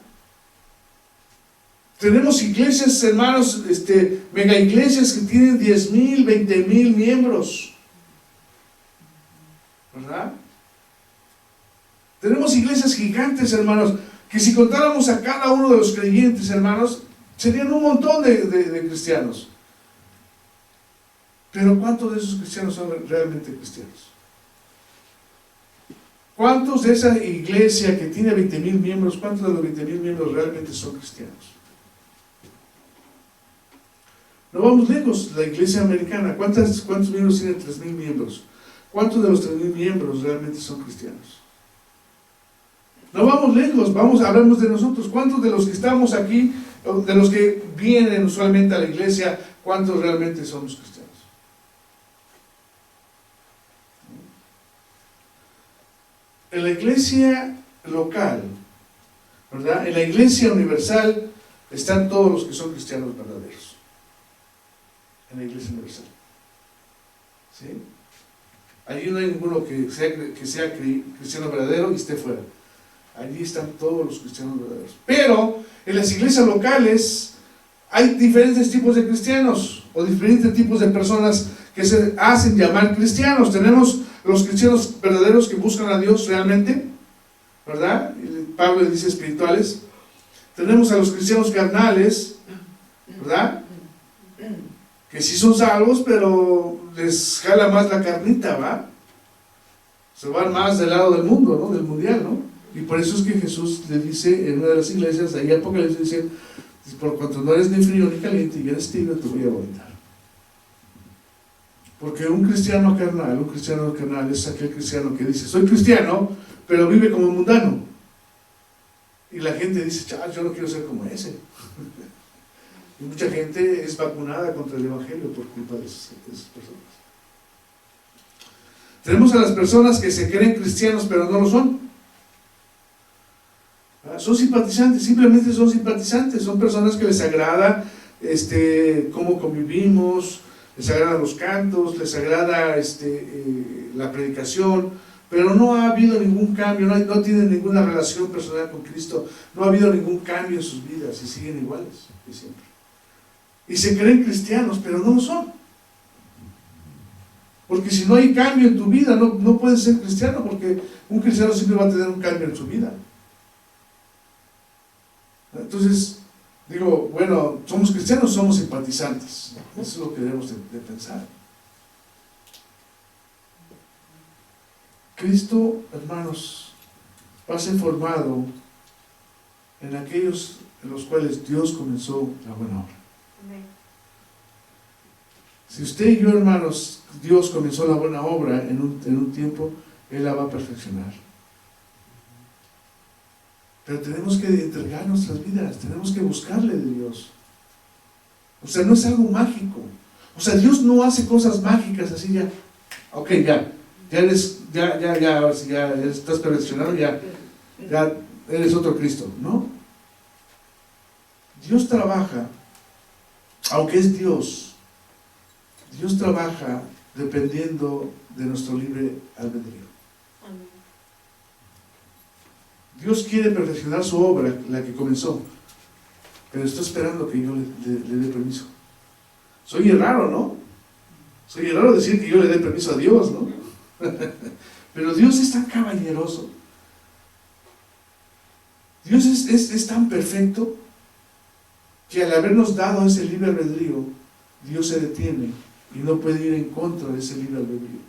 Tenemos iglesias, hermanos, mega iglesias que tienen 10,000, 20,000 miembros, ¿verdad? Tenemos iglesias gigantes, hermanos, que si contáramos a cada uno de los creyentes, hermanos, serían un montón de cristianos. Pero ¿cuántos de esos cristianos son realmente cristianos? ¿Cuántos de esa iglesia que tiene 20,000 miembros, cuántos de los 20,000 miembros realmente son cristianos? No vamos lejos, la iglesia americana, ¿cuántos miembros tiene? 3,000 miembros. ¿Cuántos de los 3,000 miembros realmente son cristianos? No vamos lejos, hablamos de nosotros. ¿Cuántos de los que estamos aquí, de los que vienen usualmente a la iglesia, cuántos realmente somos cristianos? En la iglesia local, ¿verdad?, en la iglesia universal, están todos los que son cristianos verdaderos. En la iglesia universal, ¿sí? Allí no hay ninguno que sea cristiano verdadero y esté fuera. Allí están todos los cristianos verdaderos. Pero en las iglesias locales hay diferentes tipos de cristianos, o diferentes tipos de personas que se hacen llamar cristianos. Tenemos los cristianos verdaderos que buscan a Dios realmente, ¿verdad? Pablo dice espirituales. Tenemos a los cristianos carnales, ¿verdad?, que sí son salvos, pero les jala más la carnita, ¿va? Se van más del lado del mundo, ¿no?, del mundial, ¿no? Y por eso es que Jesús le dice en una de las iglesias, ahí Apocalipsis dice, por cuanto no eres ni frío ni caliente y eres tibio, te voy a vomitar. Porque un cristiano carnal es aquel cristiano que dice, soy cristiano, pero vive como mundano. Y la gente dice, yo no quiero ser como ese. Y mucha gente es vacunada contra el evangelio por culpa de esas personas. Tenemos a las personas que se creen cristianos pero no lo son. Son simpatizantes, simplemente son simpatizantes, son personas que les agrada cómo convivimos, les agradan los cantos, les agrada la predicación, pero no ha habido ningún cambio, no tienen ninguna relación personal con Cristo, no ha habido ningún cambio en sus vidas y siguen iguales que siempre. Y se creen cristianos, pero no lo son. Porque si no hay cambio en tu vida, no puedes ser cristiano, porque un cristiano siempre va a tener un cambio en su vida. Entonces, digo, bueno, somos cristianos, somos simpatizantes. Eso es lo que debemos de pensar. Cristo, hermanos, va a ser formado en aquellos en los cuales Dios comenzó la buena obra. Si usted y yo, hermanos, Dios comenzó la buena obra en un tiempo, Él la va a perfeccionar. Pero tenemos que entregar nuestras vidas, tenemos que buscarle de Dios. O sea, no es algo mágico. O sea, Dios no hace cosas mágicas así ya. Ok, ya estás perfeccionado, ya eres otro Cristo, ¿no? Dios trabaja, aunque es Dios trabaja dependiendo de nuestro libre albedrío. Dios quiere perfeccionar su obra, la que comenzó, pero está esperando que yo le dé permiso. Soy raro, ¿no? Soy raro decir que yo le dé permiso a Dios, ¿no? Pero Dios es tan caballeroso. Dios es tan perfecto que al habernos dado ese libre albedrío, Dios se detiene y no puede ir en contra de ese libre albedrío.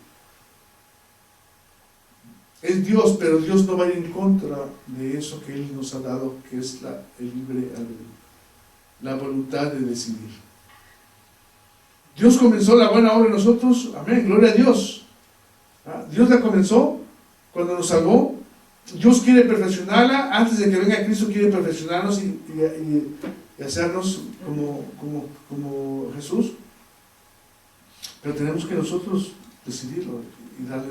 Es Dios, pero Dios no va a ir en contra de eso que Él nos ha dado, que es el libre albedrío, la voluntad de decidir. Dios comenzó la buena obra en nosotros, amén, gloria a Dios. Dios la comenzó cuando nos salvó. Dios quiere perfeccionarla, antes de que venga Cristo quiere perfeccionarnos y hacernos como Jesús. Pero tenemos que nosotros decidirlo y dejarle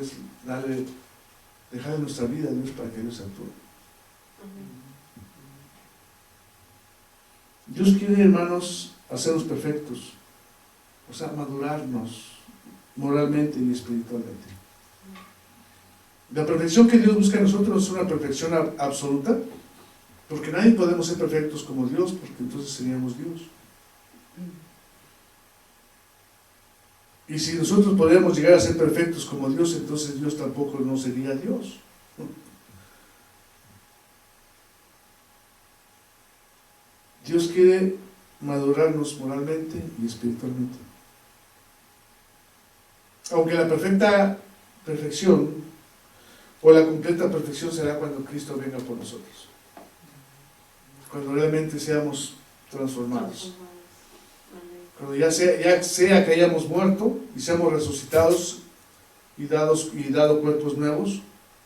nuestra vida a Dios para que Dios actúe. Dios quiere, hermanos, hacernos perfectos, o sea, madurarnos moralmente y espiritualmente. La perfección que Dios busca en nosotros es una perfección absoluta, porque nadie podemos ser perfectos como Dios, porque entonces seríamos Dios. Y si nosotros podríamos llegar a ser perfectos como Dios, entonces Dios tampoco no sería Dios. Dios quiere madurarnos moralmente y espiritualmente. Aunque la perfección o la completa perfección será cuando Cristo venga por nosotros. Cuando realmente seamos transformados. Cuando ya sea que hayamos muerto y seamos resucitados y dado cuerpos nuevos,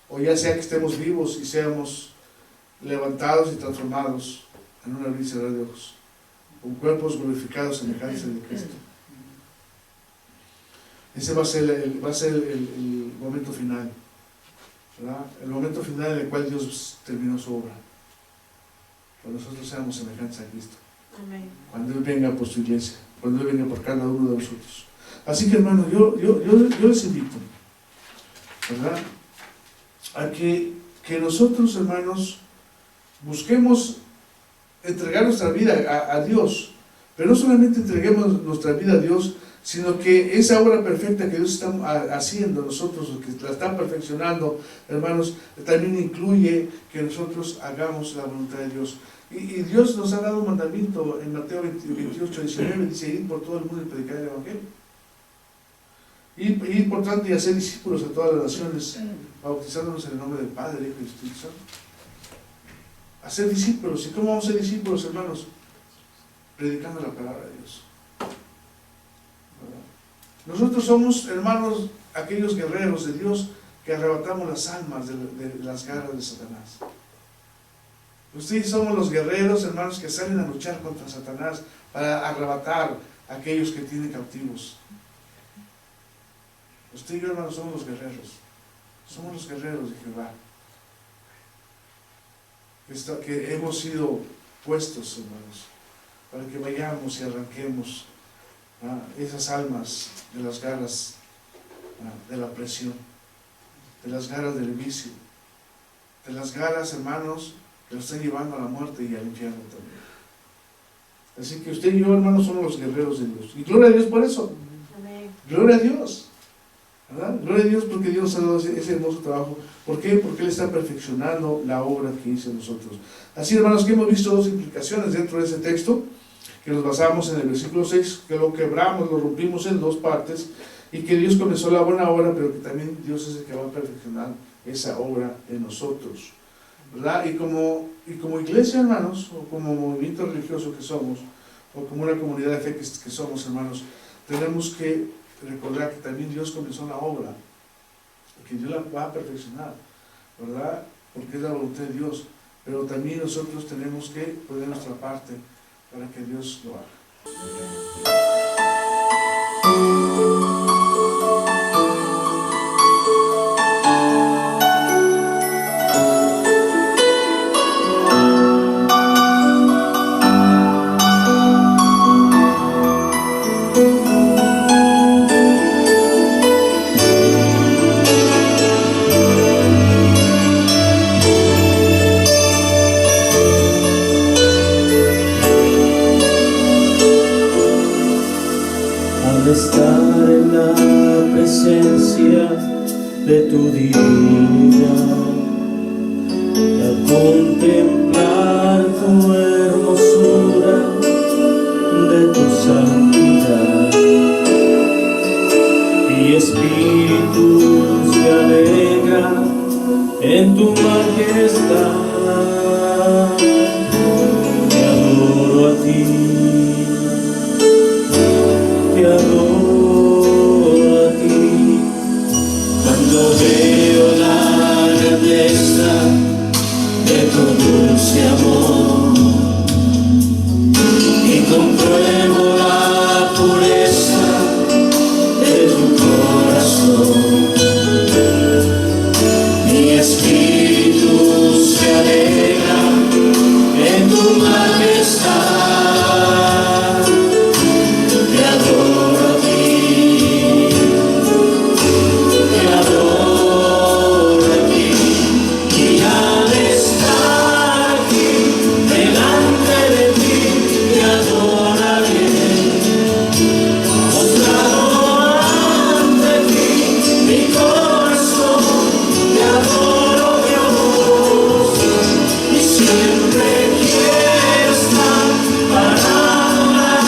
o ya sea que estemos vivos y seamos levantados y transformados en un abrir y cerrar de ojos, con cuerpos glorificados semejantes al de Cristo. Ese va a ser el momento final, ¿verdad? El momento final en el cual Dios terminó su obra, cuando nosotros seamos semejantes a Cristo. Amén. Cuando Él venga por su iglesia, cuando Él venga por cada uno de nosotros. Así que, hermano, yo les invito, ¿verdad?, a que nosotros, hermanos, busquemos entregar nuestra vida a Dios, pero no solamente entreguemos nuestra vida a Dios, sino que esa obra perfecta que Dios está haciendo nosotros, que la está perfeccionando, hermanos, también incluye que nosotros hagamos la voluntad de Dios. Y Dios nos ha dado un mandamiento en Mateo 28, 19, dice: ir por todo el mundo y predicar el Evangelio. Ir por tanto y hacer discípulos a todas las naciones, bautizándonos en el nombre del Padre, Hijo y Espíritu Santo. a ser discípulos. ¿Y cómo vamos a ser discípulos, hermanos? Predicando la palabra de Dios. Nosotros somos, hermanos, aquellos guerreros de Dios que arrebatamos las almas de las garras de Satanás. Ustedes somos los guerreros, hermanos, que salen a luchar contra Satanás para arrebatar a aquellos que tienen cautivos. Usted y yo, hermanos, somos los guerreros. Somos los guerreros de Jehová. Que hemos sido puestos, hermanos, para que vayamos y arranquemos esas almas de las garras de la presión, de las garras del vicio, de las garras, hermanos, que nos están llevando a la muerte y al infierno también. Así que usted y yo, hermanos, somos los guerreros de Dios. Y gloria a Dios por eso. Amén. Gloria a Dios. ¿Verdad? Gloria a Dios porque Dios nos ha dado ese hermoso trabajo. ¿Por qué? Porque Él está perfeccionando la obra que hizo en nosotros. Así, hermanos, que hemos visto dos implicaciones dentro de ese texto, que nos basamos en el versículo 6, que lo quebramos, lo rompimos en dos partes, y que Dios comenzó la buena obra, pero que también Dios es el que va a perfeccionar esa obra en nosotros, ¿verdad? Y como iglesia, hermanos, o como movimiento religioso que somos, o como una comunidad de fe que somos, hermanos, tenemos que recordar que también Dios comenzó la obra, que Dios la va a perfeccionar, ¿verdad? Porque es la voluntad de Dios, pero también nosotros tenemos que poner nuestra parte para que Dios lo haga. Al estar en la presencia de tu divinidad y al contemplar tu hermosura, de tu santidad, mi espíritu se alegra en tu majestad. Te adoro a ti, te adoro a ti. Cuando veo la grandeza de tu dulce amor y compruebo la pureza de tu corazón, mi espíritu se alegra en tu majestad. Te adoro a ti, te adoro a ti, y al estar aquí delante de ti te adoraré, postrado ante ti mi corazón, te adoro Dios, y siempre quiero estar para adorar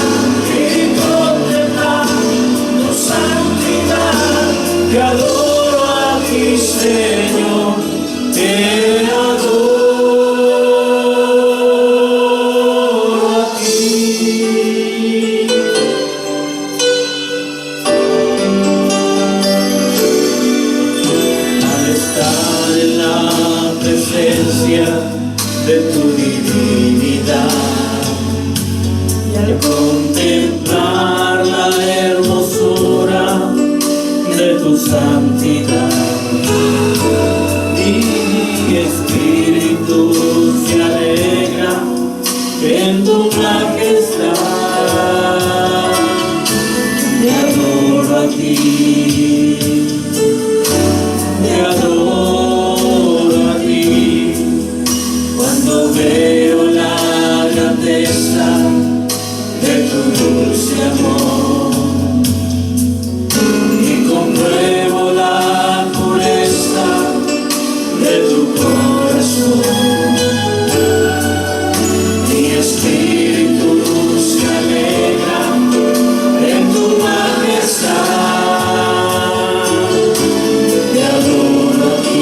y contemplar tu santidad. Te adoro a ti, Señor, te adoro a ti. Al estar en la presencia de tu divinidad y al contemplar la hermosura de tu santidad, mi espíritu se alegra en tu majestad. Te adoro a ti, te adoro a ti. Cuando veo la grandeza de tu dulce amor y compruebo la pureza de tu corazón, mi espíritu se alegra en tu majestad. Te adoro a ti,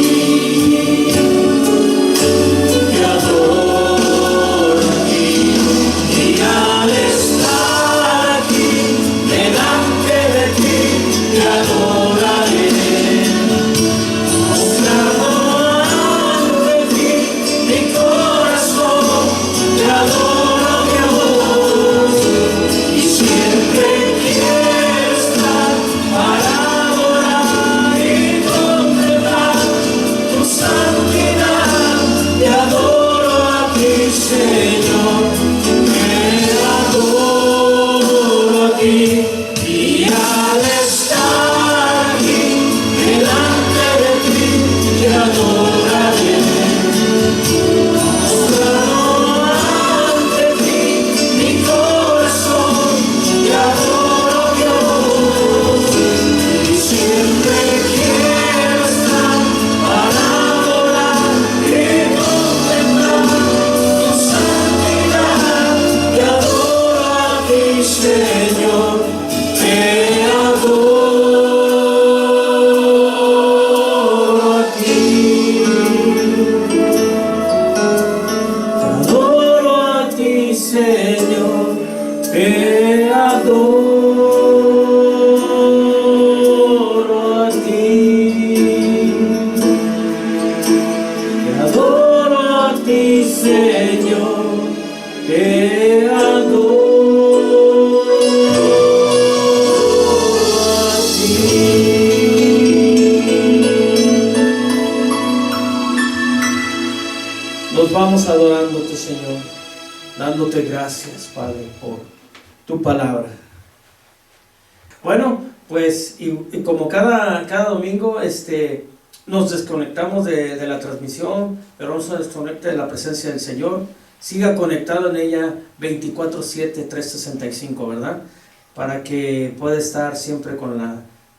te adoro te adoro a ti, Señor, te adoro a ti. Nos vamos adorándote, Señor, dándote gracias, Padre, por tu palabra. Bueno, pues y como cada domingo nos desconectamos de la transmisión, pero no se desconecte de la presencia del Señor. Siga conectado en ella 24/7, 365, ¿verdad? Para que pueda estar siempre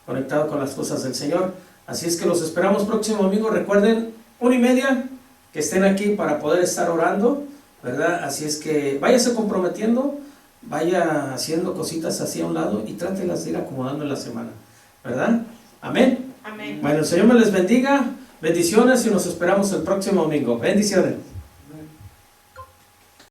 conectado con las cosas del Señor. Así es que los esperamos próximo domingo. Recuerden, 1:30, que estén aquí para poder estar orando, ¿verdad? Así es que váyase comprometiendo, vaya haciendo cositas así a un lado y trátelas de ir acomodando en la semana, ¿verdad? Amén. Amén. Bueno, el Señor me les bendiga, bendiciones y nos esperamos el próximo domingo. Bendiciones.